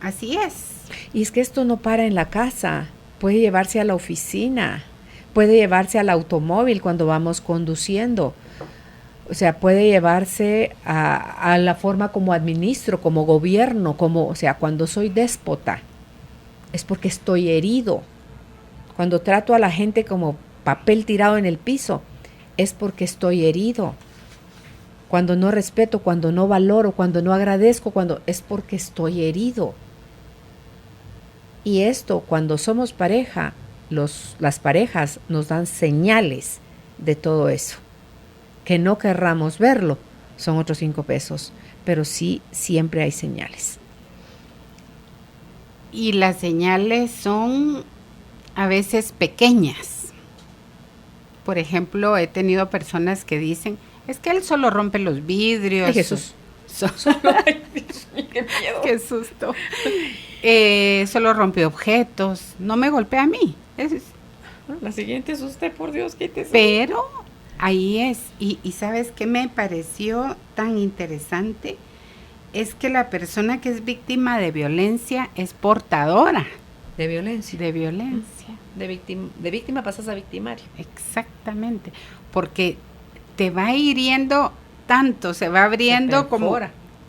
así es. Y es que esto no para en la casa, puede llevarse a la oficina, puede llevarse al automóvil cuando vamos conduciendo. O sea, puede llevarse a la forma como administro, como gobierno, o sea, cuando soy déspota, es porque estoy herido. Cuando trato a la gente como papel tirado en el piso, es porque estoy herido. Cuando no respeto, cuando no valoro, cuando no agradezco, es porque estoy herido. Y esto, cuando somos pareja, las parejas nos dan señales de todo eso. Que no querramos verlo, son otros 5 pesos. pero sí siempre hay señales. Y las señales son a veces pequeñas. Por ejemplo, he tenido personas que dicen, es que él solo rompe los vidrios. Ay, Jesús. Ay, Dios mío, qué miedo. Qué susto. Solo rompe objetos, no me golpea a mí. La siguiente es usted, por Dios, quítese. Pero ahí es, y ¿sabes qué me pareció tan interesante? Es que la persona que es víctima de violencia es portadora de violencia. De violencia. De víctima pasas a victimario. Exactamente, porque te va hiriendo tanto, se va abriendo como...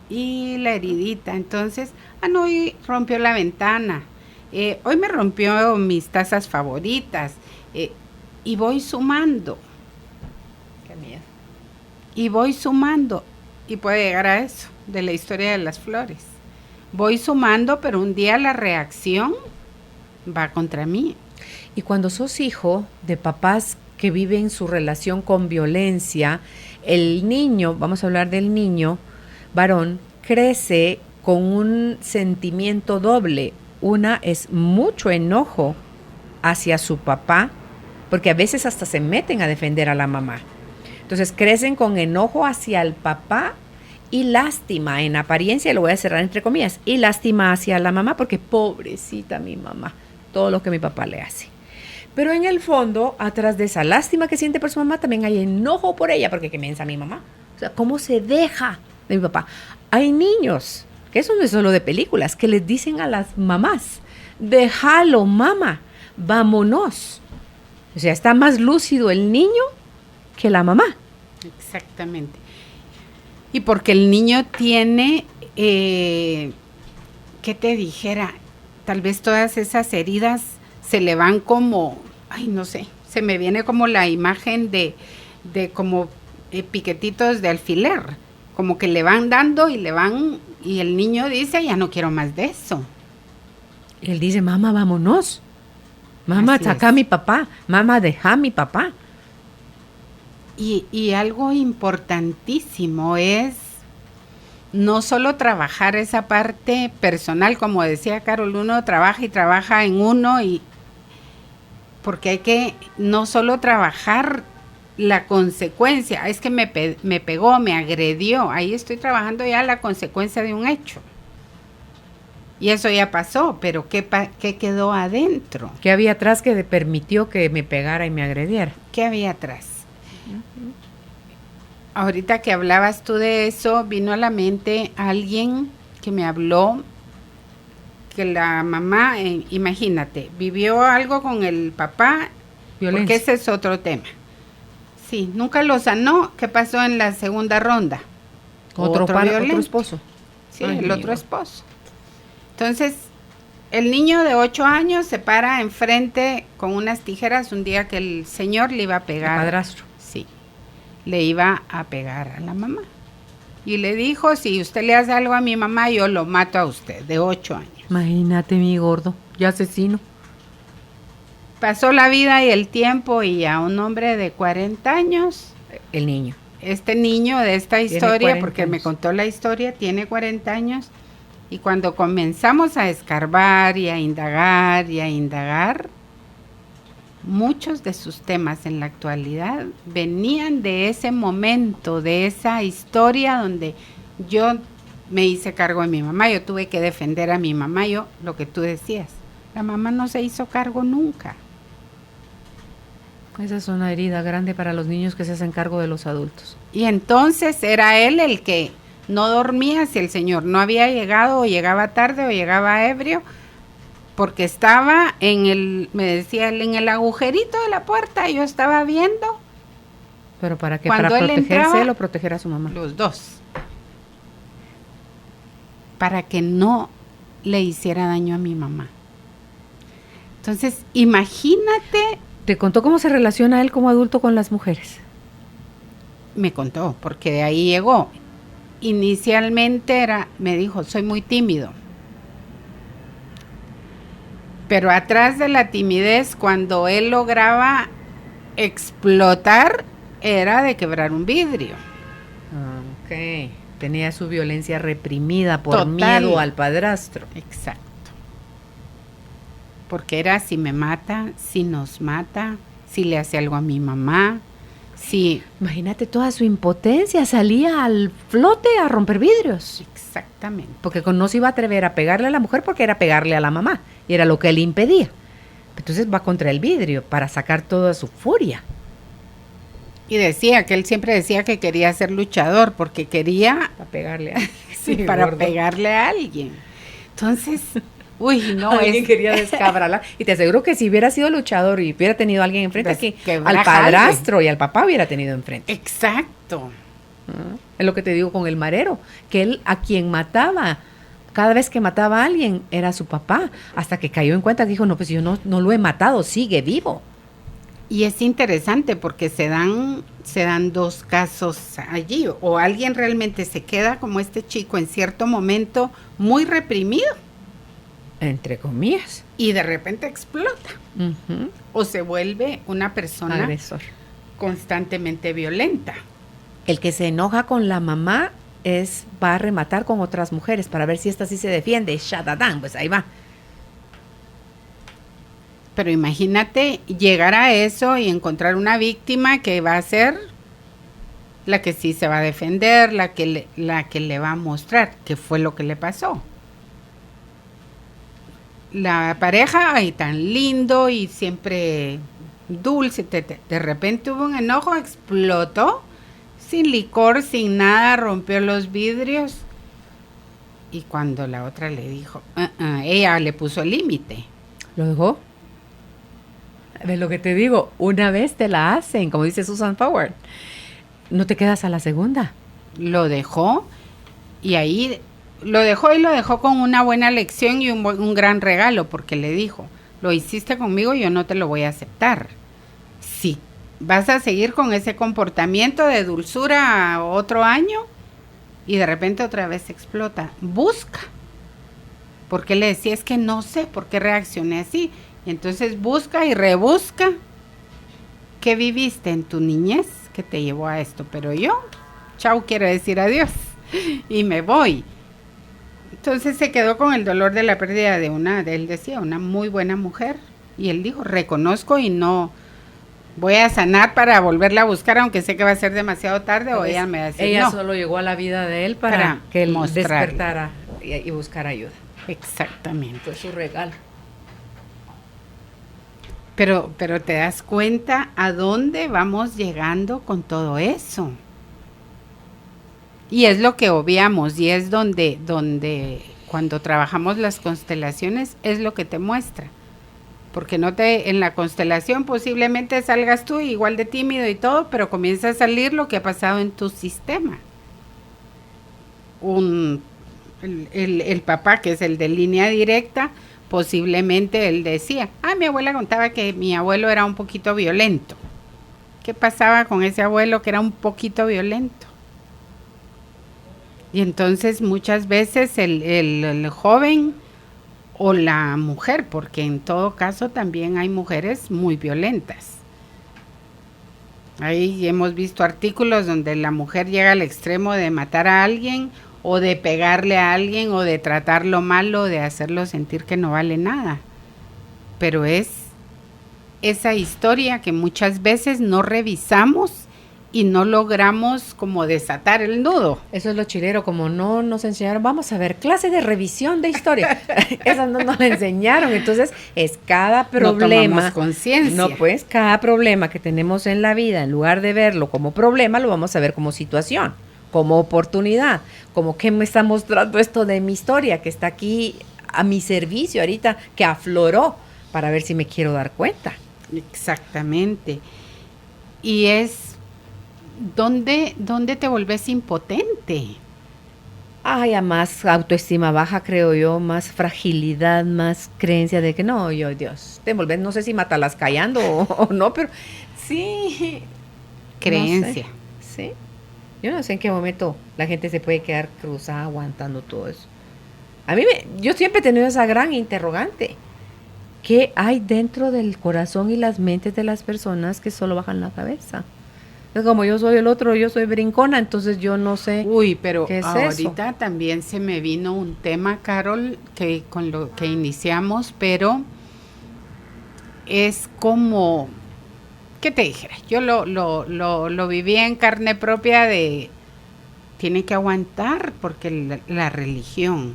Y la heridita, entonces, no, hoy rompió la ventana, hoy me rompió mis tazas favoritas, y voy sumando. Qué miedo. Y voy sumando, y puede llegar a eso, de la historia de las flores. Voy sumando, pero un día la reacción va contra mí. Y cuando sos hijo de papás que viven su relación con violencia, el niño, vamos a hablar del niño varón, crece con un sentimiento doble. Una es mucho enojo hacia su papá, porque a veces hasta se meten a defender a la mamá. Entonces crecen con enojo hacia el papá y lástima, en apariencia, lo voy a cerrar entre comillas, y lástima hacia la mamá, porque pobrecita mi mamá, todo lo que mi papá le hace. Pero en el fondo, atrás de esa lástima que siente por su mamá, también hay enojo por ella, porque qué mensa mi mamá. O sea, ¿cómo se deja de mi papá? Hay niños, que eso no es solo de películas, que les dicen a las mamás, déjalo, mamá, vámonos. O sea, está más lúcido el niño que la mamá. Exactamente. Y porque el niño tiene, ¿qué te dijera? Tal vez todas esas heridas se le van como, ay, no sé, se me viene como la imagen de como piquetitos de alfiler, como que le van dando y le van, y el niño dice, ya no quiero más de eso. Él dice, mamá, vámonos. Mamá, saca a mi papá. Mamá, deja a mi papá. Y algo importantísimo es no solo trabajar esa parte personal, como decía Carol, uno trabaja y trabaja en uno, y porque hay que no solo trabajar la consecuencia, es que me pegó, me agredió, ahí estoy trabajando ya la consecuencia de un hecho. Y eso ya pasó, pero ¿qué quedó adentro? ¿Qué había atrás que permitió que me pegara y me agrediera? ¿Qué había atrás? Ahorita que hablabas tú de eso, vino a la mente alguien que me habló que la mamá, imagínate, vivió algo con el papá, violencia. Porque ese es otro tema. Sí, nunca lo sanó. ¿Qué pasó en la segunda ronda? Otro esposo. Sí, el otro esposo. Entonces, el niño de 8 años se para enfrente con unas tijeras un día que el señor le iba a pegar. El padrastro. Sí, le iba a pegar a la mamá. Y le dijo, si usted le hace algo a mi mamá, yo lo mato a usted, de 8 años. Imagínate, mi gordo, ya asesino. Pasó la vida y el tiempo y a un hombre de 40 años. El niño. Este niño de esta historia, porque años. Me contó la historia, tiene 40 años. Y cuando comenzamos a escarbar y a indagar, muchos de sus temas en la actualidad venían de ese momento, de esa historia donde yo me hice cargo de mi mamá, yo tuve que defender a mi mamá, lo que tú decías, la mamá no se hizo cargo nunca. Esa es una herida grande para los niños que se hacen cargo de los adultos. Y entonces era él el que no dormía si el señor no había llegado, o llegaba tarde, o llegaba ebrio, porque estaba me decía él, en el agujerito de la puerta, yo estaba viendo. ¿Pero para qué? ¿Para protegerse él o proteger a su mamá? Los dos. Para que no le hiciera daño a mi mamá. Entonces, imagínate. ¿Te contó cómo se relaciona él como adulto con las mujeres? Me contó, porque de ahí llegó. Inicialmente me dijo, soy muy tímido. Pero atrás de la timidez, cuando él lograba explotar, era de quebrar un vidrio. Ok. Tenía su violencia reprimida por Total. miedo al padrastro. Exacto. Porque era si me mata, si nos mata, si le hace algo a mi mamá, si... Imagínate toda su impotencia, salía al flote a romper vidrios. Exactamente. Porque no se iba a atrever a pegarle a la mujer porque era pegarle a la mamá. Y era lo que él impedía. Entonces va contra el vidrio para sacar toda su furia. Y decía que él siempre decía que quería ser luchador porque quería Para pegarle a sí, para pegarle a alguien. Entonces, uy, no, alguien quería descabrarla. Y te aseguro que si hubiera sido luchador y hubiera tenido a alguien enfrente, que al Desquebrajarle. padrastro y al papá hubiera tenido enfrente. Exacto. Es lo que te digo con el marero, que él a quien mataba, cada vez que mataba a alguien, era su papá, hasta que cayó en cuenta que dijo, no, pues yo no lo he matado, sigue vivo. Y es interesante porque se dan dos casos allí, o alguien realmente se queda como este chico en cierto momento muy reprimido Entre comillas. y de repente explota, Ujú. o se vuelve una persona Agresor. constantemente violenta. El que se enoja con la mamá va a rematar con otras mujeres para ver si esta sí se defiende. Shadadán, pues ahí va. Pero imagínate llegar a eso y encontrar una víctima que va a ser la que sí se va a defender, la que le va a mostrar qué fue lo que le pasó. La pareja, ay, tan lindo y siempre dulce, de repente hubo un enojo, explotó, sin licor, sin nada, rompió los vidrios. Y cuando la otra le dijo, ella le puso el límite. ¿Lo dejó? ¿Ves lo que te digo? Una vez te la hacen, como dice Susan Forward. No te quedas a la segunda. Lo dejó y ahí lo dejó con una buena lección y un gran regalo, porque le dijo, lo hiciste conmigo, yo no te lo voy a aceptar. Si vas a seguir con ese comportamiento de dulzura otro año y de repente otra vez explota, busca. Porque le decía, es que no sé por qué reaccioné así. Y entonces busca y rebusca qué viviste en tu niñez que te llevó a esto. Pero yo, chau, quiero decir adiós y me voy. Entonces se quedó con el dolor de la pérdida él decía, una muy buena mujer. Y él dijo, reconozco y no voy a sanar para volverla a buscar, aunque sé que va a ser demasiado tarde, o ella me va a decir, ella no. solo llegó a la vida de él para que él mostrarle. despertara y buscara ayuda. Exactamente. Fue su regalo. Pero te das cuenta a dónde vamos llegando con todo eso. Y es lo que obviamos, y es donde cuando trabajamos las constelaciones es lo que te muestra. Porque en la constelación posiblemente salgas tú igual de tímido y todo, pero comienza a salir lo que ha pasado en tu sistema. El papá, que es el de línea directa, posiblemente él decía, mi abuela contaba que mi abuelo era un poquito violento. ¿Qué pasaba con ese abuelo que era un poquito violento? Y entonces muchas veces el joven o la mujer, porque en todo caso también hay mujeres muy violentas. Ahí hemos visto artículos donde la mujer llega al extremo de matar a alguien o de pegarle a alguien o de tratarlo mal o de hacerlo sentir que no vale nada. Pero es esa historia que muchas veces no revisamos y no logramos como desatar el nudo. Eso es lo chilero, como no nos enseñaron, vamos a ver, clase de revisión de historia. Eso no nos enseñaron, entonces es cada problema. No tomamos conciencia. No, pues cada problema que tenemos en la vida, en lugar de verlo como problema, lo vamos a ver como situación, como oportunidad, como que me está mostrando esto de mi historia, que está aquí a mi servicio ahorita, que afloró, para ver si me quiero dar cuenta. Exactamente. Y es ¿Dónde te volvés impotente? A más autoestima baja, creo yo, más fragilidad, más creencia de que no, Dios, te volvés, no sé si matalas callando o no, pero sí. Creencia. No sé, sí. Yo no sé en qué momento la gente se puede quedar cruzada aguantando todo eso. Yo siempre he tenido esa gran interrogante. ¿Qué hay dentro del corazón y las mentes de las personas que solo bajan la cabeza? Es como yo soy el otro, yo soy brincona, entonces yo no sé. Uy, pero ¿qué es ahorita eso? también se me vino un tema, Carol, que con lo que iniciamos, pero es como, ¿qué te dijera? Yo lo viví en carne propia de, tiene que aguantar porque la religión.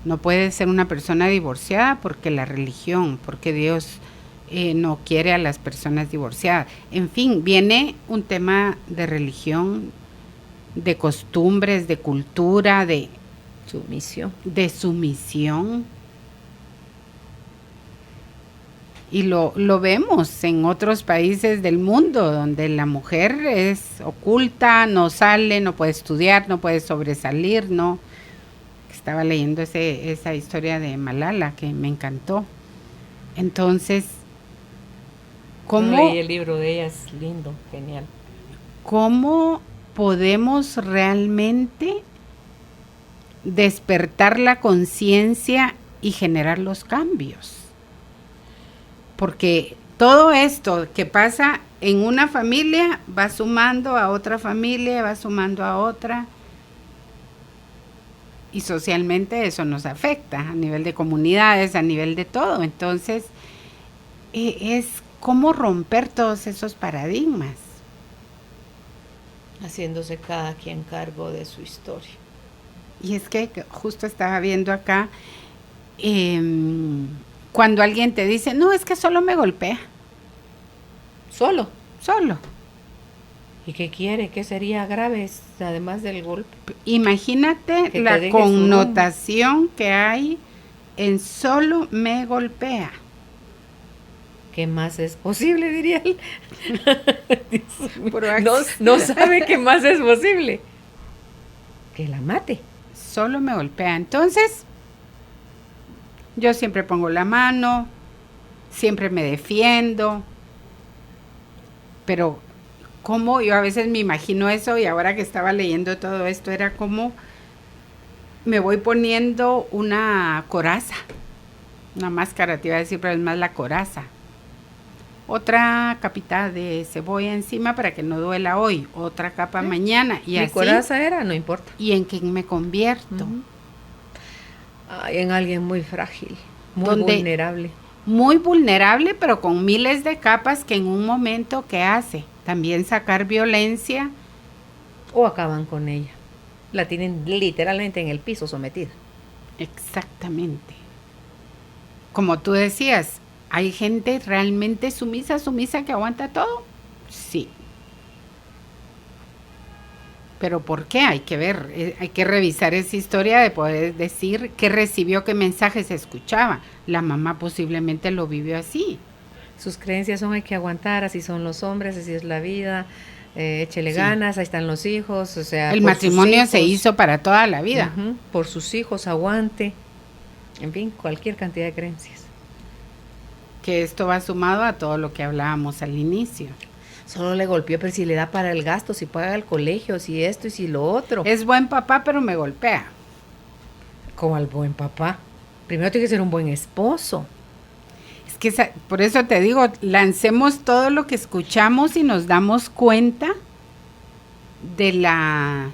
No puede ser una persona divorciada porque la religión, porque Dios no quiere a las personas divorciadas. En fin, viene un tema de religión, de costumbres, de cultura, Sumisión. de sumisión. Y lo vemos en otros países del mundo, donde la mujer es oculta, no sale, no puede estudiar, no puede sobresalir, no. Estaba leyendo esa historia de Malala que me encantó. Entonces, ¿cómo? Leí el libro de ella, es lindo, genial. ¿Cómo podemos realmente despertar la conciencia y generar los cambios? Porque todo esto que pasa en una familia va sumando a otra familia, va sumando a otra. Y socialmente eso nos afecta a nivel de comunidades, a nivel de todo. Entonces, es cómo romper todos esos paradigmas. Haciéndose cada quien cargo de su historia. Y es que justo estaba viendo acá, cuando alguien te dice, no, es que solo me golpea. Solo. ¿Y qué quiere? ¿Qué sería grave además del golpe? Imagínate la connotación que hay en solo me golpea. ¿Qué más es posible, diría él? no, no sabe qué más es posible. Que la mate. Solo me golpea. Entonces, yo siempre pongo la mano, siempre me defiendo, pero como yo a veces me imagino eso, y ahora que estaba leyendo todo esto era como me voy poniendo una coraza, una máscara, te iba a decir, pero es más la coraza. Otra capita de cebolla encima para que no duela hoy, otra capa mañana. Y mi coraza era, no importa. ¿Y en quién me convierto? Ay, en alguien muy frágil, muy vulnerable. Muy vulnerable, pero con miles de capas que en un momento, ¿qué hace? También sacar violencia. O acaban con ella. La tienen literalmente en el piso sometida. Exactamente. Como tú decías, ¿hay gente realmente sumisa que aguanta todo? Sí. Pero ¿por qué? Hay que ver, hay que revisar esa historia de poder decir qué recibió, qué mensajes escuchaba. La mamá posiblemente lo vivió así. Sus creencias son hay que aguantar, así son los hombres, así es la vida, échele ganas, ahí están los hijos, o sea... El matrimonio se hizo para toda la vida. Por sus hijos, aguante, en fin, cualquier cantidad de creencias. Que esto va sumado a todo lo que hablábamos al inicio. Solo le golpeó, pero si le da para el gasto, si paga el colegio, si esto y si lo otro. Es buen papá, pero me golpea. Como al buen papá. Primero tiene que ser un buen esposo. Es que por eso te digo, lancemos todo lo que escuchamos y nos damos cuenta de la,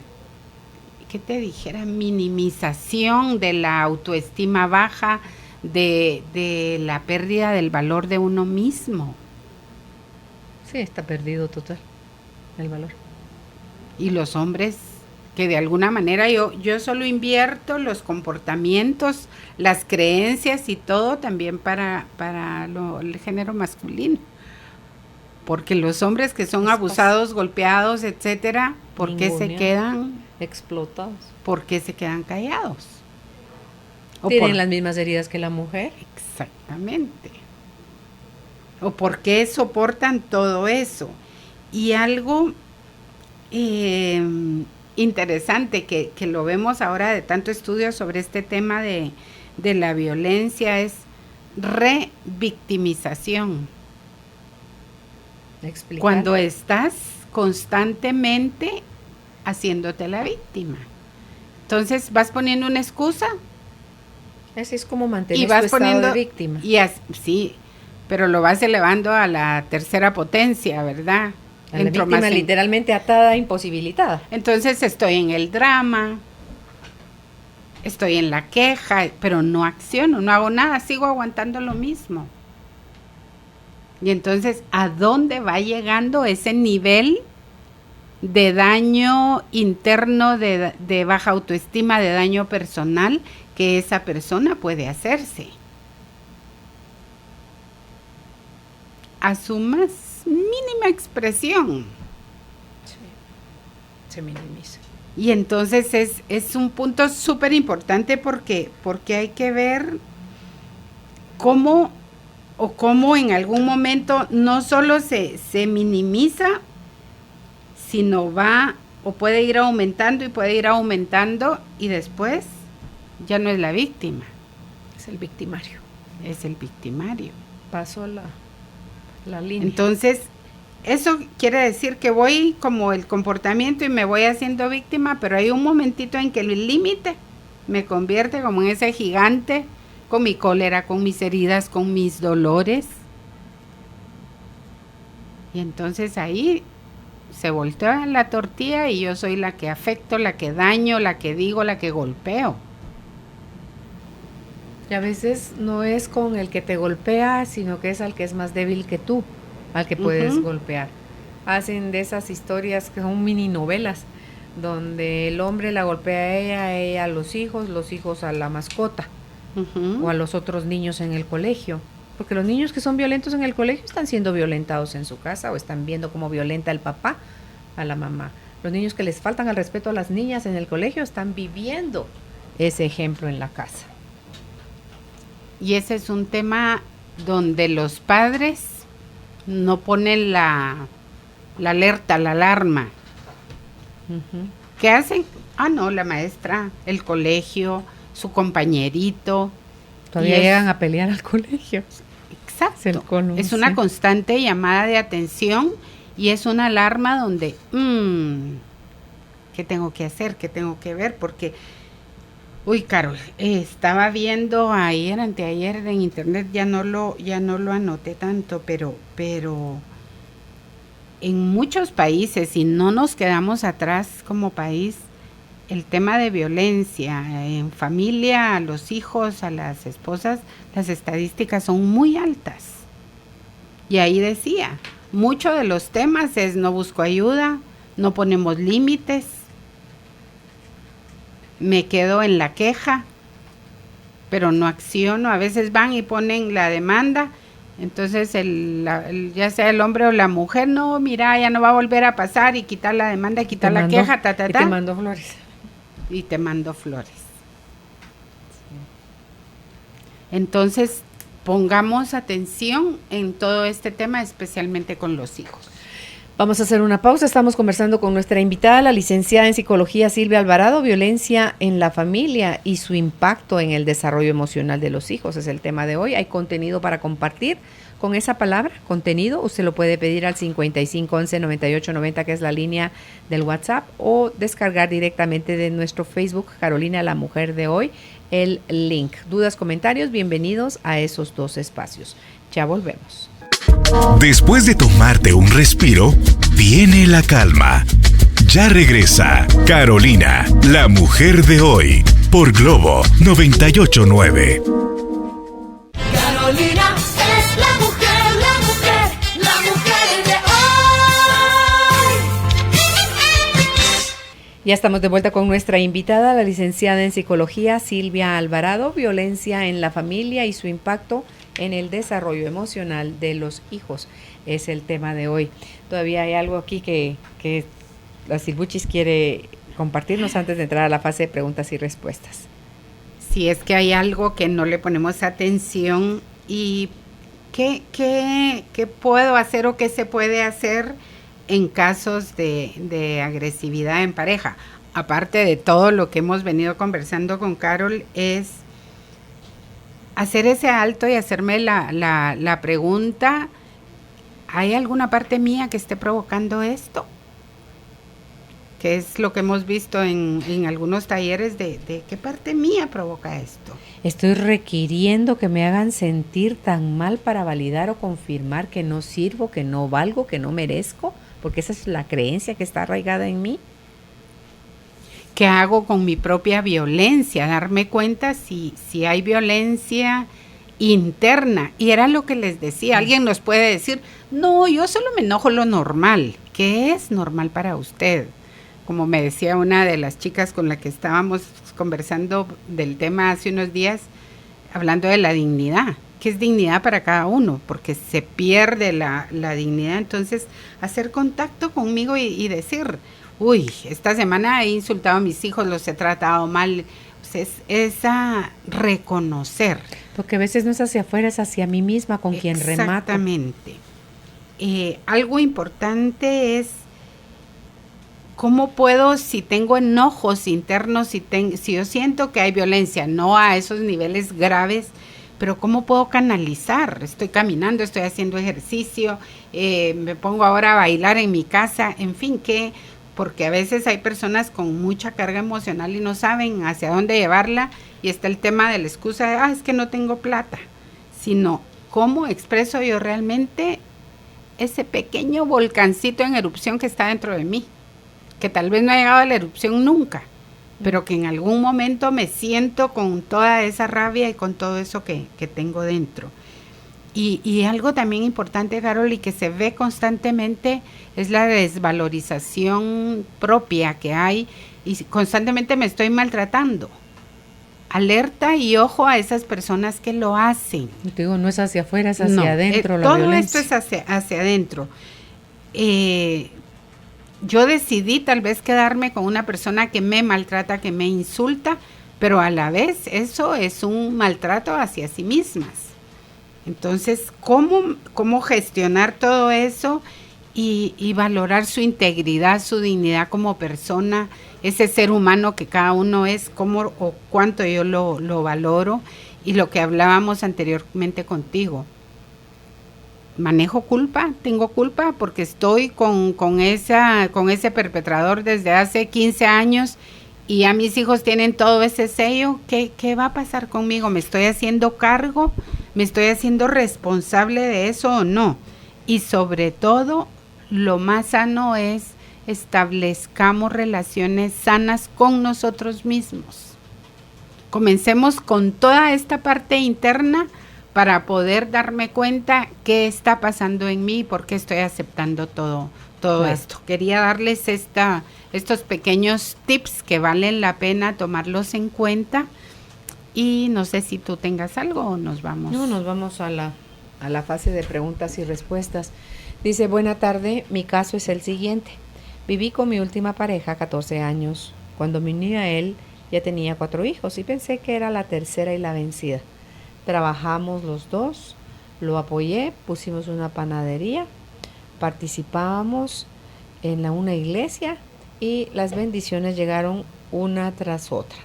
¿qué te dijera? Minimización, de la autoestima baja, de la pérdida del valor de uno mismo. Sí, está perdido total el valor. Y los hombres que de alguna manera yo solo invierto los comportamientos, las creencias y todo también para el género masculino. Porque los hombres que son abusados, golpeados, etcétera, ¿por qué se quedan explotados? ¿Por qué se quedan callados? ¿Tienen las mismas heridas que la mujer? Exactamente. ¿O por qué soportan todo eso? Y algo interesante que lo vemos ahora de tanto estudio sobre este tema de la violencia es revictimización. Explicar. Cuando estás constantemente haciéndote la víctima. Entonces vas poniendo una excusa. Así es como mantener y vas tu estado de víctima. Sí, pero lo vas elevando a la tercera potencia, ¿verdad? A la víctima literalmente atada, imposibilitada. Entonces estoy en el drama, estoy en la queja, pero no acciono, no hago nada, sigo aguantando lo mismo. Y entonces, ¿a dónde va llegando ese nivel de daño interno, de baja autoestima, de daño personal que esa persona puede hacerse? A su más mínima expresión. Sí, se minimiza. Y entonces es un punto súper importante porque hay que ver cómo en algún momento no solo se minimiza, sino va o puede ir aumentando y después ya no es la víctima. Es el victimario. Es el victimario. Pasó la línea. Entonces, eso quiere decir que voy como el comportamiento y me voy haciendo víctima, pero hay un momentito en que el límite me convierte como en ese gigante, con mi cólera, con mis heridas, con mis dolores. Y entonces ahí se voltea la tortilla y yo soy la que afecto, la que daño, la que digo, la que golpeo. Y a veces no es con el que te golpea, sino que es al que es más débil que tú, al que puedes golpear. Hacen de esas historias que son mini novelas, donde el hombre la golpea a ella a los hijos a la mascota, o a los otros niños en el colegio. Porque los niños que son violentos en el colegio están siendo violentados en su casa o están viendo cómo violenta el papá a la mamá. Los niños que les faltan al respeto a las niñas en el colegio están viviendo ese ejemplo en la casa. Y ese es un tema donde los padres no ponen la alerta, la alarma. ¿Qué hacen? No, la maestra, el colegio, su compañerito. Todavía llegan a pelear al colegio. Exacto. Es una constante llamada de atención y es una alarma donde, ¿qué tengo que hacer? ¿Qué tengo que ver? Porque, Carol, estaba viendo anteayer en internet, ya no lo anoté tanto, pero en muchos países, y no nos quedamos atrás como país, el tema de violencia en familia, a los hijos, a las esposas, las estadísticas son muy altas. Y ahí decía, mucho de los temas es no busco ayuda, no ponemos límites, me quedo en la queja, pero no acciono. A veces van y ponen la demanda, entonces ya sea el hombre o la mujer, no, mira, ya no va a volver a pasar, y quitar la demanda, y quitar la queja, y te mando flores. Y te mando flores. Sí. Entonces, pongamos atención en todo este tema, especialmente con los hijos. Vamos a hacer una pausa. Estamos conversando con nuestra invitada, la licenciada en psicología Silvia Alvarado. Violencia en la familia y su impacto en el desarrollo emocional de los hijos es el tema de hoy. Hay contenido para compartir con esa palabra, contenido. Usted lo puede pedir al 5511-9890, que es la línea del WhatsApp, o descargar directamente de nuestro Facebook, Carolina, la mujer de hoy, el link. Dudas, comentarios, bienvenidos a esos dos espacios. Ya volvemos. Después de tomarte un respiro, viene la calma. Ya regresa Carolina, la mujer de hoy, por Globo 98.9. Carolina es la mujer de hoy. Ya estamos de vuelta con nuestra invitada, la licenciada en psicología Silvia Alvarado. Violencia en la familia y su impacto en el desarrollo emocional de los hijos es el tema de hoy. Todavía hay algo aquí que la Silvuchis quiere compartirnos antes de entrar a la fase de preguntas y respuestas. Si es que hay algo que no le ponemos atención, y ¿qué puedo hacer o qué se puede hacer en casos de agresividad en pareja? Aparte de todo lo que hemos venido conversando con Carol, es hacer ese alto y hacerme la pregunta, ¿hay alguna parte mía que esté provocando esto? que es lo que hemos visto en algunos talleres de qué parte mía provoca esto. Estoy requiriendo que me hagan sentir tan mal para validar o confirmar que no sirvo, que no valgo, que no merezco, porque esa es la creencia que está arraigada en mí. ¿Qué hago con mi propia violencia? Darme cuenta si hay violencia interna. Y era lo que les decía. Alguien nos puede decir, no, yo solo me enojo lo normal. ¿Qué es normal para usted? Como me decía una de las chicas con la que estábamos conversando del tema hace unos días, hablando de la dignidad. ¿Qué es dignidad para cada uno? Porque se pierde la dignidad. Entonces, hacer contacto conmigo y decir, uy, esta semana he insultado a mis hijos, los he tratado mal. Pues es a reconocer. Porque a veces no es hacia afuera, es hacia mí misma con quien remato. Exactamente. Algo importante es cómo puedo, si tengo enojos internos, si yo siento que hay violencia, no a esos niveles graves, pero cómo puedo canalizar. Estoy caminando, estoy haciendo ejercicio, me pongo ahora a bailar en mi casa, en fin, porque a veces hay personas con mucha carga emocional y no saben hacia dónde llevarla, y está el tema de la excusa de, es que no tengo plata, sino cómo expreso yo realmente ese pequeño volcancito en erupción que está dentro de mí, que tal vez no ha llegado a la erupción nunca, pero que en algún momento me siento con toda esa rabia y con todo eso que tengo dentro. Y algo también importante, Carol, y que se ve constantemente, es la desvalorización propia que hay, y constantemente me estoy maltratando. Alerta y ojo a esas personas que lo hacen. Te digo, no es hacia afuera, es hacia adentro la violencia. Todo esto es hacia adentro. Yo decidí tal vez quedarme con una persona que me maltrata, que me insulta, pero a la vez eso es un maltrato hacia sí mismas. Entonces, ¿cómo gestionar todo eso y valorar su integridad, su dignidad como persona, ese ser humano que cada uno es, cómo o cuánto yo lo valoro? Y lo que hablábamos anteriormente contigo. ¿Manejo culpa? ¿Tengo culpa? Porque estoy con ese perpetrador desde hace 15 años y ya mis hijos tienen todo ese sello. ¿Qué va a pasar conmigo? ¿Me estoy haciendo cargo? ¿Me estoy haciendo responsable de eso o no? Y sobre todo, lo más sano es establezcamos relaciones sanas con nosotros mismos. Comencemos con toda esta parte interna para poder darme cuenta qué está pasando en mí y por qué estoy aceptando todo claro. Esto. Quería darles estos pequeños tips que valen la pena tomarlos en cuenta. Y no sé si tú tengas algo o nos vamos. No, nos vamos a la fase de preguntas y respuestas. Dice, buena tarde, mi caso es el siguiente. Viví con mi última pareja 14 años. Cuando me uní a él ya tenía 4 hijos y pensé que era la tercera y la vencida. Trabajamos los dos, lo apoyé, pusimos una panadería, participábamos en una iglesia y las bendiciones llegaron una tras otra.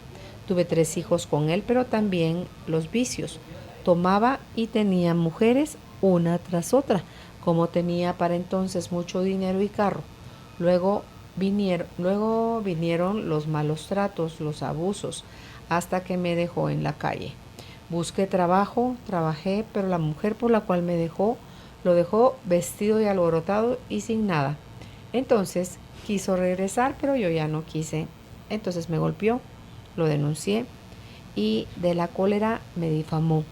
Tuve 3 hijos con él, pero también los vicios. Tomaba y tenía mujeres una tras otra. Como tenía para entonces mucho dinero y carro. Luego vinieron los malos tratos, los abusos, hasta que me dejó en la calle. Busqué trabajo, trabajé, pero la mujer por la cual me dejó, lo dejó vestido y alborotado y sin nada. Entonces quiso regresar, pero yo ya no quise. Entonces me golpeó. Lo denuncié y de la cólera me difamó.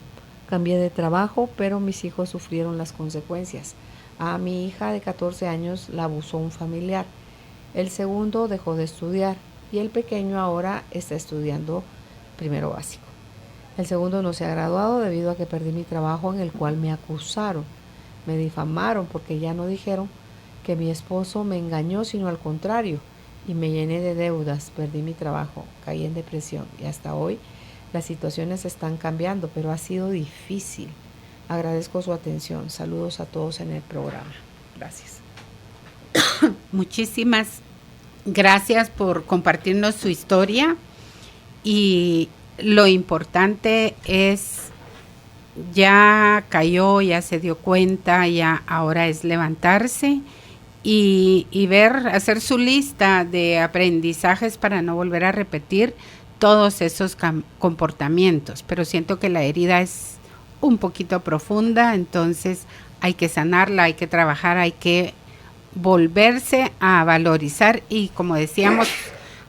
Cambié de trabajo, pero mis hijos sufrieron las consecuencias. A mi hija de 14 años la abusó un familiar. El segundo dejó de estudiar y el pequeño ahora está estudiando primero básico. El segundo no se ha graduado debido a que perdí mi trabajo en el cual me acusaron. Me difamaron porque ya no dijeron que mi esposo me engañó, sino al contrario. Y me llené de deudas, perdí mi trabajo, caí en depresión y hasta hoy las situaciones están cambiando, pero ha sido difícil. Agradezco su atención. Saludos a todos en el programa. Gracias. Muchísimas gracias por compartirnos su historia y lo importante es ya cayó, ya se dio cuenta, ya ahora es levantarse y ver, hacer su lista de aprendizajes para no volver a repetir todos esos comportamientos. Pero siento que la herida es un poquito profunda, entonces hay que sanarla, hay que trabajar, hay que volverse a valorizar y, como decíamos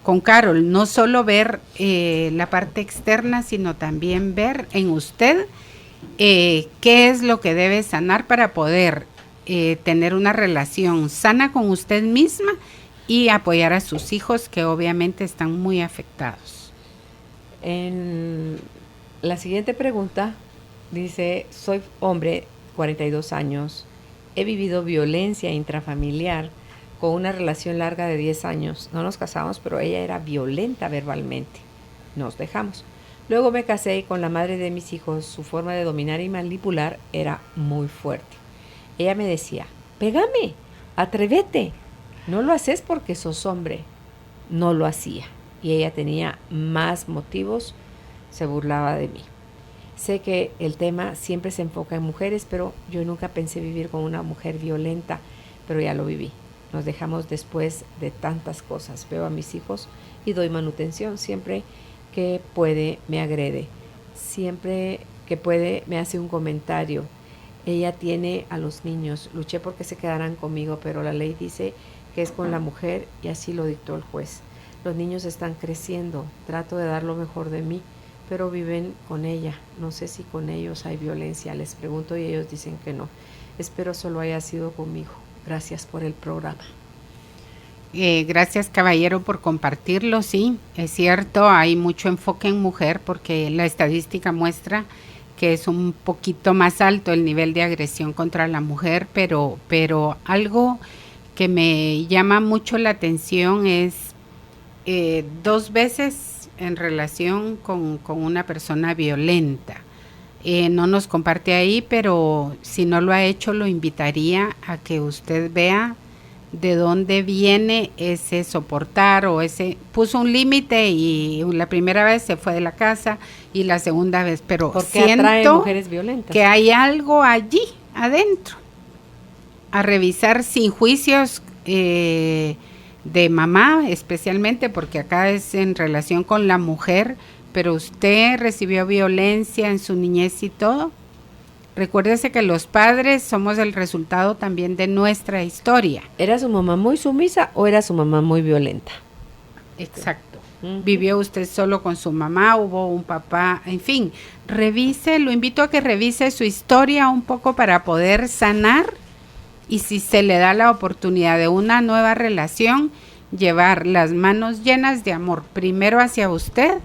con Carol, no solo ver la parte externa, sino también ver en usted qué es lo que debe sanar para poder tener una relación sana con usted misma y apoyar a sus hijos, que obviamente están muy afectados. En la siguiente pregunta dice: soy hombre, 42 años, he vivido violencia intrafamiliar con una relación larga de 10 años. No nos casamos, pero ella era violenta verbalmente. Nos dejamos. Luego me casé y con la madre de mis hijos su forma de dominar y manipular era muy fuerte. Ella me decía: pégame, atrévete, no lo haces porque sos hombre. No lo hacía y ella tenía más motivos, se burlaba de mí. Sé que el tema siempre se enfoca en mujeres, pero yo nunca pensé vivir con una mujer violenta, pero ya lo viví. Nos dejamos después de tantas cosas. Veo a mis hijos y doy manutención. Siempre que puede me agrede. Siempre que puede me hace un comentario. Ella tiene a los niños. Luché porque se quedaran conmigo, pero la ley dice que es con la mujer y así lo dictó el juez. Los niños están creciendo. Trato de dar lo mejor de mí, pero viven con ella. No sé si con ellos hay violencia. Les pregunto y ellos dicen que no. Espero solo haya sido conmigo. Gracias por el programa. Gracias, caballero, por compartirlo. Sí, es cierto, hay mucho enfoque en mujer porque la estadística muestra que es un poquito más alto el nivel de agresión contra la mujer, pero algo que me llama mucho la atención es 2 veces en relación con una persona violenta. No nos comparte ahí, pero si no lo ha hecho, lo invitaría a que usted vea de dónde viene ese soportar o ese, puso un límite y la primera vez se fue de la casa y la segunda vez, pero siento mujeres violentas, que hay algo allí adentro, a revisar sin juicios de mamá, especialmente porque acá es en relación con la mujer. Pero usted recibió violencia en su niñez y todo. Recuérdese que los padres somos el resultado también de nuestra historia. ¿Era su mamá muy sumisa o era su mamá muy violenta? Exacto. Vivió usted solo con su mamá, hubo un papá, en fin, revise, lo invito a que revise su historia un poco para poder sanar y si se le da la oportunidad de una nueva relación, llevar las manos llenas de amor, primero hacia usted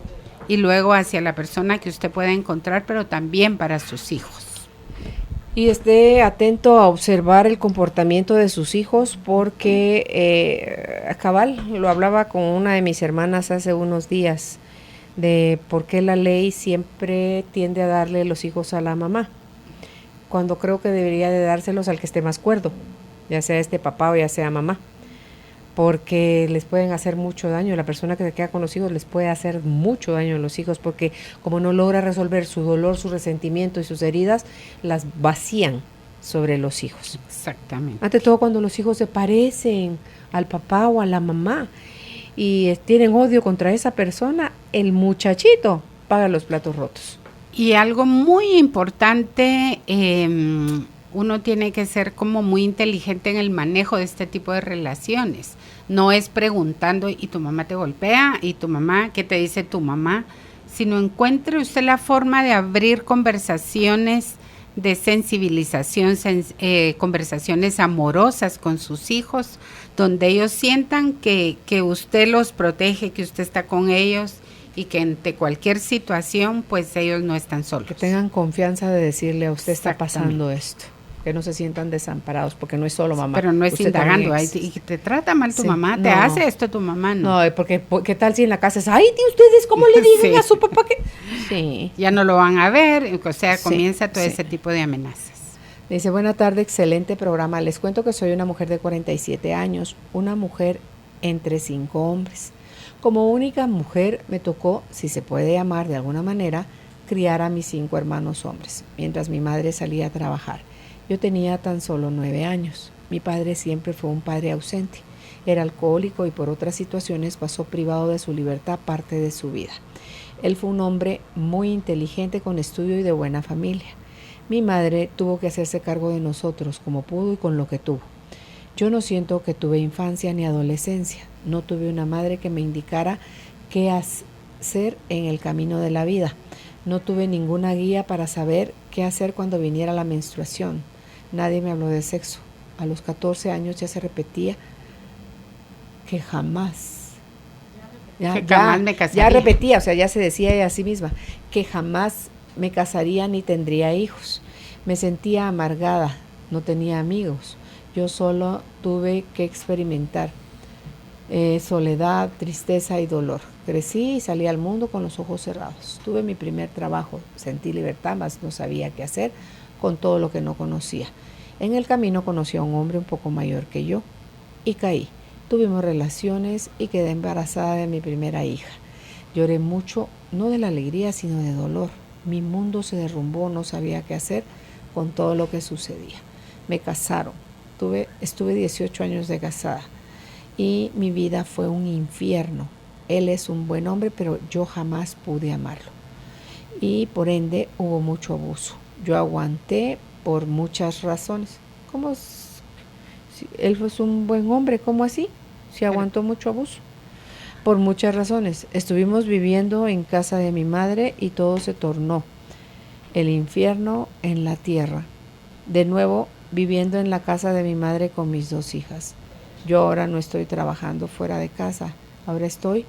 y luego hacia la persona que usted pueda encontrar, pero también para sus hijos. Y esté atento a observar el comportamiento de sus hijos porque, cabal, lo hablaba con una de mis hermanas hace unos días, de por qué la ley siempre tiende a darle los hijos a la mamá, cuando creo que debería de dárselos al que esté más cuerdo, ya sea papá o ya sea mamá. Porque les pueden hacer mucho daño. La persona que se queda con los hijos les puede hacer mucho daño a los hijos porque como no logra resolver su dolor, su resentimiento y sus heridas, las vacían sobre los hijos. Exactamente. Ante todo cuando los hijos se parecen al papá o a la mamá y tienen odio contra esa persona, el muchachito paga los platos rotos. Y algo muy importante, uno tiene que ser como muy inteligente en el manejo de este tipo de relaciones. No es preguntando, ¿y tu mamá te golpea? ¿Y tu mamá? ¿Qué te dice tu mamá? Sino encuentre usted la forma de abrir conversaciones de sensibilización, conversaciones amorosas con sus hijos, donde ellos sientan que usted los protege, que usted está con ellos y que ante cualquier situación, pues ellos no están solos. Que tengan confianza de decirle a usted está pasando esto. Que no se sientan desamparados, porque no es solo mamá. Pero no es usted indagando, y te trata mal tu mamá, te hace esto tu mamá, no. No, porque ¿qué tal si en la casa es, ay, ustedes cómo le dicen a su papá que...? Sí. Ya no lo van a ver, o sea, comienza todo ese tipo de amenazas. Dice, buena tarde, excelente programa. Les cuento que soy una mujer de 47 años, una mujer entre 5 hombres. Como única mujer me tocó, si se puede llamar de alguna manera, criar a mis 5 hermanos hombres, mientras mi madre salía a trabajar. Yo tenía tan solo 9 años. Mi padre siempre fue un padre ausente. Era alcohólico y por otras situaciones pasó privado de su libertad parte de su vida. Él fue un hombre muy inteligente, con estudio y de buena familia. Mi madre tuvo que hacerse cargo de nosotros como pudo y con lo que tuvo. Yo no siento que tuve infancia ni adolescencia. No tuve una madre que me indicara qué hacer en el camino de la vida. No tuve ninguna guía para saber qué hacer cuando viniera la menstruación. Nadie me habló de sexo. A los 14 años ya se repetía que jamás, jamás me casaría. ya repetía, o sea, ya se decía ella a sí misma, que jamás me casaría ni tendría hijos. Me sentía amargada, no tenía amigos. Yo solo tuve que experimentar soledad, tristeza y dolor. Crecí y salí al mundo con los ojos cerrados. Tuve mi primer trabajo, sentí libertad, mas no sabía qué hacer con todo lo que no conocía. En el camino conocí a un hombre un poco mayor que yo y caí. Tuvimos relaciones y quedé embarazada de mi primera hija. Lloré mucho, no de la alegría, sino de dolor. Mi mundo se derrumbó, no sabía qué hacer con todo lo que sucedía. Me casaron, estuve 18 años de casada y mi vida fue un infierno. Él es un buen hombre, pero yo jamás pude amarlo. Y por ende hubo mucho abuso. Yo aguanté por muchas razones. ¿Cómo? Si él fue un buen hombre, ¿cómo así? Si aguantó mucho abuso. Por muchas razones. Estuvimos viviendo en casa de mi madre y todo se tornó el infierno en la tierra. De nuevo, viviendo en la casa de mi madre con mis 2 hijas. Yo ahora no estoy trabajando fuera de casa. Ahora estoy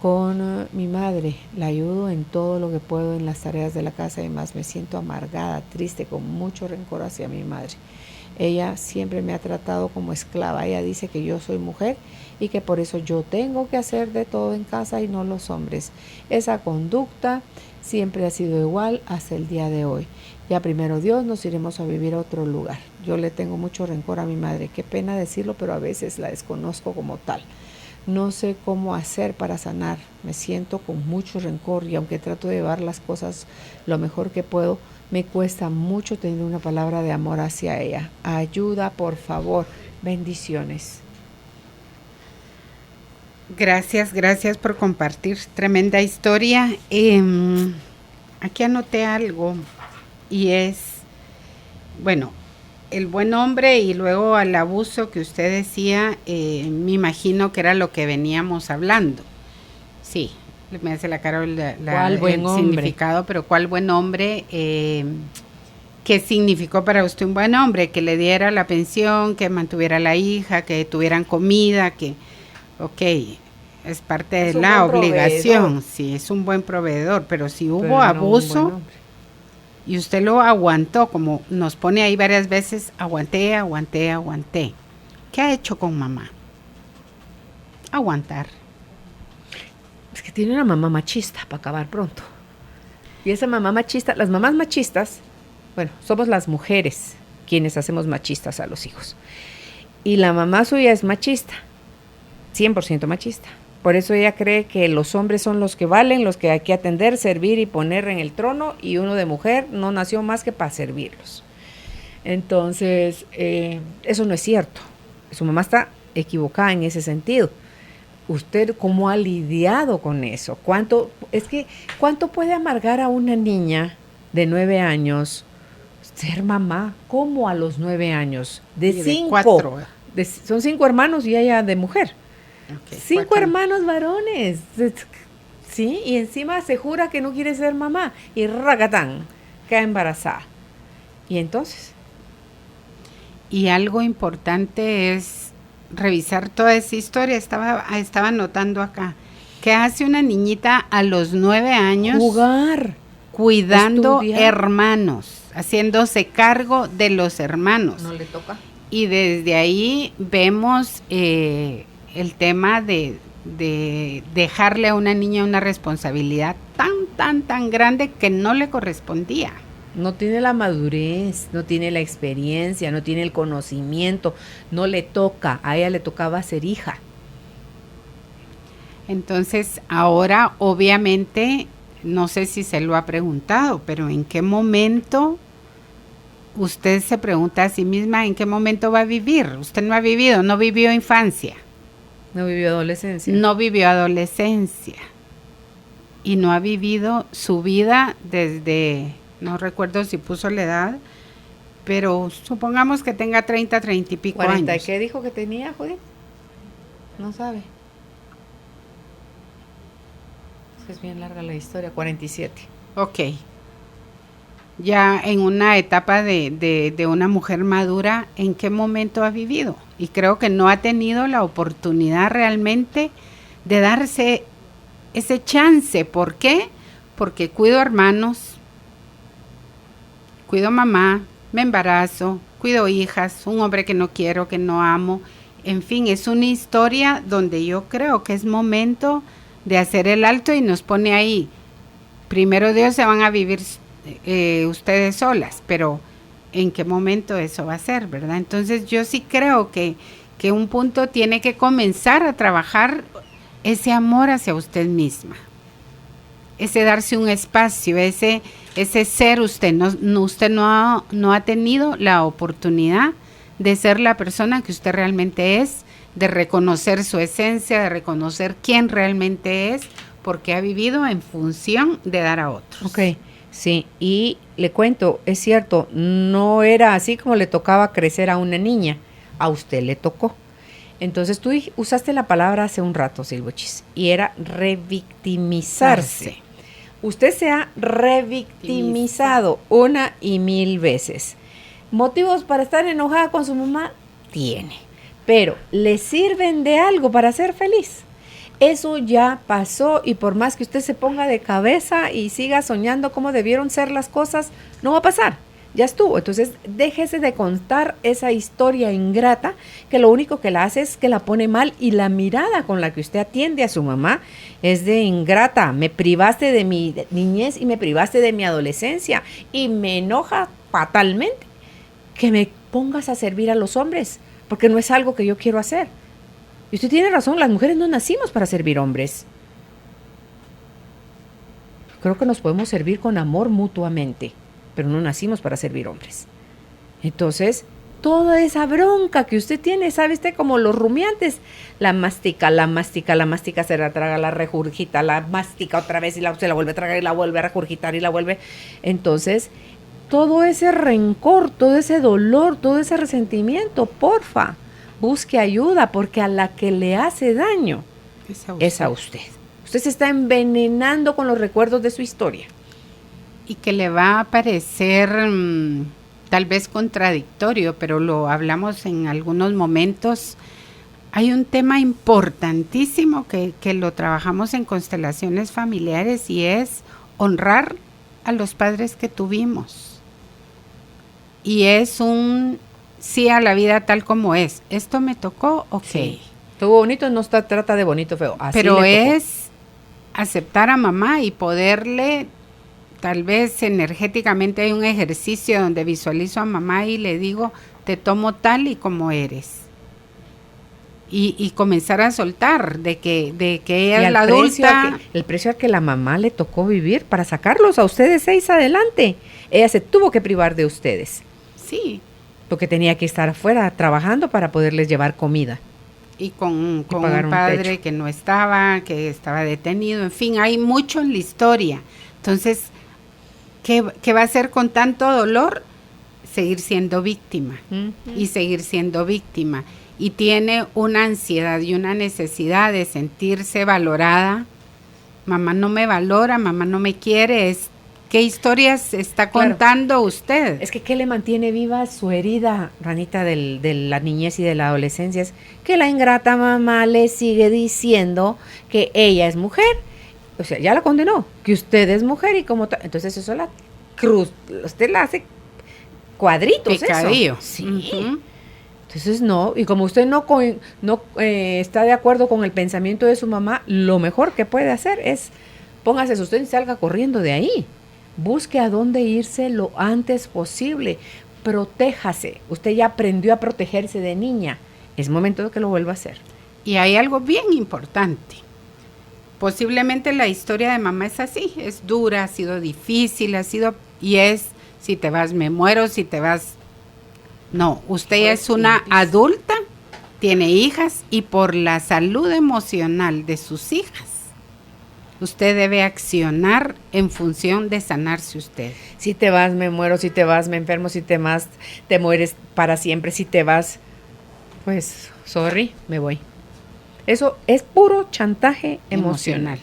con mi madre. La ayudo en todo lo que puedo en las tareas de la casa. Además, me siento amargada, triste, con mucho rencor hacia mi madre. Ella siempre me ha tratado como esclava. Ella dice que yo soy mujer y que por eso yo tengo que hacer de todo en casa y no los hombres. Esa conducta siempre ha sido igual hasta el día de hoy. Ya primero Dios nos iremos a vivir a otro lugar. Yo le tengo mucho rencor a mi madre. Qué pena decirlo, pero a veces la desconozco como tal. No sé cómo hacer para sanar. Me siento con mucho rencor y aunque trato de llevar las cosas lo mejor que puedo, me cuesta mucho tener una palabra de amor hacia ella. Ayuda, por favor. Bendiciones. Gracias por compartir. Tremenda historia. Aquí anoté algo y es, bueno, el buen hombre y luego al abuso que usted decía, me imagino que era lo que veníamos hablando. Sí, me hace la cara ¿Cuál buen hombre? Significado, pero ¿cuál buen hombre? ¿Qué significó para usted un buen hombre? Que le diera la pensión, que mantuviera a la hija, que tuvieran comida, que, ok, es parte de la obligación. Sí, es un buen proveedor, pero si hubo abuso y usted lo aguantó, como nos pone ahí varias veces, aguanté. ¿Qué ha hecho con mamá? Aguantar. Es que tiene una mamá machista, para acabar pronto. Y esa mamá machista, las mamás machistas, bueno, somos las mujeres quienes hacemos machistas a los hijos. Y la mamá suya es machista, 100% machista. Por eso ella cree que los hombres son los que valen, los que hay que atender, servir y poner en el trono, y uno de mujer no nació más que para servirlos. Entonces, eso no es cierto. Su mamá está equivocada en ese sentido. ¿Usted cómo ha lidiado con eso? ¿Cuánto puede amargar a una niña de 9 años ser mamá? ¿Cómo a los 9 años? De 5. Son 5 hermanos y ella de mujer. Okay, 5 hermanos varones. Sí, y encima se jura que no quiere ser mamá. Y racatán, queda embarazada. ¿Y entonces? Y algo importante es revisar toda esa historia. Estaba anotando acá. ¿Qué hace una niñita a los 9 años? Jugar. Cuidando hermanos, haciéndose cargo de los hermanos. No le toca. Y desde ahí vemos el tema de dejarle a una niña una responsabilidad tan grande que no le correspondía. No tiene la madurez, no tiene la experiencia, no tiene el conocimiento, no le toca, a ella le tocaba ser hija. Entonces, ahora obviamente, no sé si se lo ha preguntado, pero ¿en qué momento usted se pregunta a sí misma en qué momento va a vivir. Usted no ha vivido, no vivió infancia. No vivió adolescencia. No vivió adolescencia. Y no ha vivido su vida desde, no recuerdo si puso la edad, pero supongamos que tenga 30, 30 y pico 40, años. ¿qué dijo que tenía, Judith? No sabe. Es bien larga la historia, 47. Ok. Ya en una etapa de una mujer madura, ¿en qué momento ha vivido? Y creo que no ha tenido la oportunidad realmente de darse ese chance. ¿Por qué? Porque cuido hermanos, cuido mamá, me embarazo, cuido hijas, un hombre que no quiero, que no amo. En fin, es una historia donde yo creo que es momento de hacer el alto y nos pone ahí. Primero Dios, se van a vivir ustedes solas, pero ¿en qué momento eso va a ser, verdad? Entonces yo sí creo que un punto tiene que comenzar a trabajar ese amor hacia usted misma, ese darse un espacio, ese ser usted. Usted no ha tenido la oportunidad de ser la persona que usted realmente es, de reconocer su esencia, de reconocer quién realmente es, porque ha vivido en función de dar a otros. Ok, sí, y le cuento, es cierto, no era así como le tocaba crecer a una niña, a usted le tocó. Entonces tú usaste la palabra hace un rato, Silvochis, y era revictimizarse. Usted se ha revictimizado una y mil veces. ¿Motivos para estar enojada con su mamá? Tiene. Pero, ¿le sirven de algo para ser feliz? Eso ya pasó, y por más que usted se ponga de cabeza y siga soñando cómo debieron ser las cosas, no va a pasar. Ya estuvo. Entonces, déjese de contar esa historia ingrata que lo único que la hace es que la pone mal, y la mirada con la que usted atiende a su mamá es de ingrata. Me privaste de mi niñez y me privaste de mi adolescencia, y me enoja fatalmente que me pongas a servir a los hombres, porque no es algo que yo quiero hacer. Y usted tiene razón, las mujeres no nacimos para servir hombres. Creo que nos podemos servir con amor mutuamente, pero no nacimos para servir hombres. Entonces, toda esa bronca que usted tiene, ¿sabe usted? Como los rumiantes, la mastica, se la traga, la regurgita, la mastica otra vez y se la vuelve a tragar y la vuelve a regurgitar y la vuelve. Entonces, todo ese rencor, todo ese dolor, todo ese resentimiento, porfa, busque ayuda, porque a la que le hace daño es a usted. Usted se está envenenando con los recuerdos de su historia. Y que le va a parecer tal vez contradictorio, pero lo hablamos en algunos momentos. Hay un tema importantísimo que lo trabajamos en constelaciones familiares, y es honrar a los padres que tuvimos. Y es un sí a la vida tal como es. Esto me tocó, ok. Sí. Estuvo bonito, no trata de bonito feo. Así pero le tocó. es aceptar a mamá y poderle, tal vez energéticamente hay un ejercicio donde visualizo a mamá y le digo, te tomo tal y como eres. Y comenzar a soltar de que ella es la adulta. El precio al que la mamá le tocó vivir para sacarlos a ustedes 6 adelante. Ella se tuvo que privar de ustedes. Sí. Porque tenía que estar afuera trabajando para poderles llevar comida. Y con un pagar un padre techo. que no estaba, que estaba detenido. En fin, hay mucho en la historia. Entonces, ¿qué va a hacer con tanto dolor? Seguir siendo víctima. Y seguir siendo víctima. Y tiene una ansiedad y una necesidad de sentirse valorada. Mamá no me valora, mamá no me quiere. ¿Qué historias está contando usted? Es que ¿qué le mantiene viva su herida, Ranita, de la niñez y de la adolescencia? Es que la ingrata mamá le sigue diciendo que ella es mujer. O sea, ya la condenó, que usted es mujer y como tal. Entonces eso la cruz, usted la hace cuadritos. Picadillo. Eso. Sí. Entonces no, y como usted no está de acuerdo con el pensamiento de su mamá, lo mejor que puede hacer es póngase sostén y salga corriendo de ahí. Busque a dónde irse lo antes posible. Protéjase. Usted ya aprendió a protegerse de niña. Es momento de que lo vuelva a hacer. Y hay algo bien importante. Posiblemente la historia de mamá es así. Es dura, ha sido difícil, y es si te vas me muero, si te vas... No, usted ya es una adulta, tiene hijas y por la salud emocional de sus hijas, usted debe accionar en función de sanarse usted. Si te vas, me muero, si te vas, me enfermo, si te vas, te mueres para siempre, si te vas, pues, sorry, me voy. Eso es puro chantaje emocional.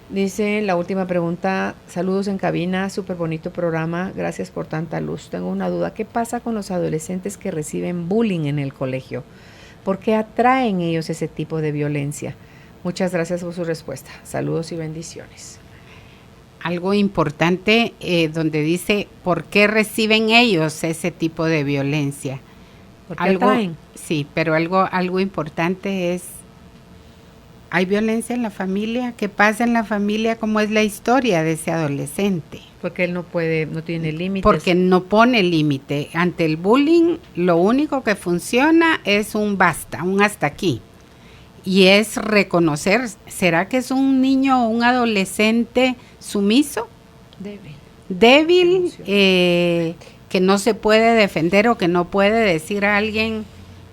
Dice la última pregunta, saludos en cabina, súper bonito programa, gracias por tanta luz. Tengo una duda, ¿qué pasa con los adolescentes que reciben bullying en el colegio? ¿Por qué atraen ellos ese tipo de violencia? Muchas gracias por su respuesta. Saludos y bendiciones. Algo importante donde dice, ¿por qué reciben ellos ese tipo de violencia? ¿Por qué atraen? Sí, pero algo importante es, ¿hay violencia en la familia? ¿Qué pasa en la familia? ¿Cómo es la historia de ese adolescente? Porque él no tiene límites. Porque no pone límite. Ante el bullying, lo único que funciona es un basta, un hasta aquí. Y es reconocer, ¿será que es un niño o un adolescente sumiso? Débil, que no se puede defender o que no puede decir a alguien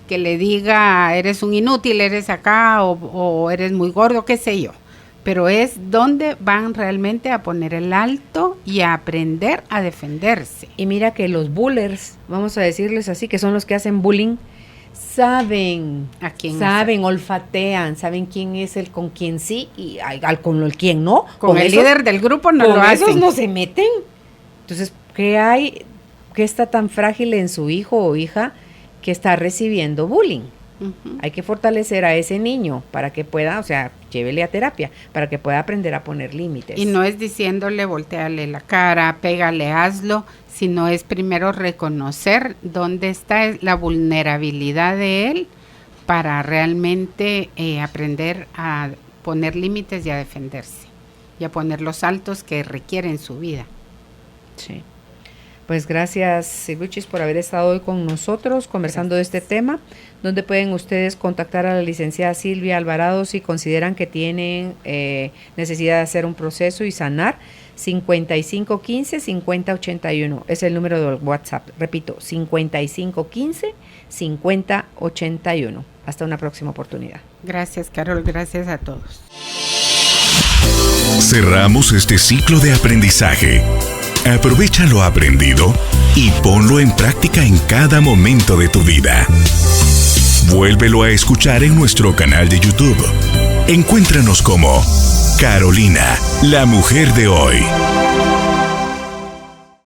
que le diga, eres un inútil, eres acá o eres muy gordo, qué sé yo. Pero es donde van realmente a poner el alto y a aprender a defenderse. Y mira que los bullers, vamos a decirles así, que son los que hacen bullying, saben, olfatean, saben quién es el con quien sí y con el quién no. Con el esos, líder del grupo no lo hacen. Esos no se meten. Entonces, ¿qué está tan frágil en su hijo o hija que está recibiendo bullying? Uh-huh. Hay que fortalecer a ese niño para que pueda, llévele a terapia, para que pueda aprender a poner límites. Y no es diciéndole, volteale la cara, pégale, hazlo, sino es primero reconocer dónde está la vulnerabilidad de él para realmente aprender a poner límites y a defenderse y a poner los saltos que requiere en su vida. Sí. Pues gracias, Silvichis, por haber estado hoy con nosotros conversando de este tema, donde pueden ustedes contactar a la licenciada Silvia Alvarado si consideran que tienen necesidad de hacer un proceso y sanar. 5515-5081 es el número del WhatsApp. Repito, 5515-5081. Hasta una próxima oportunidad. Gracias, Carol. Gracias a todos. Cerramos este ciclo de aprendizaje. Aprovecha lo aprendido y ponlo en práctica en cada momento de tu vida. Vuélvelo a escuchar en nuestro canal de YouTube. Encuéntranos como Carolina, la mujer de hoy.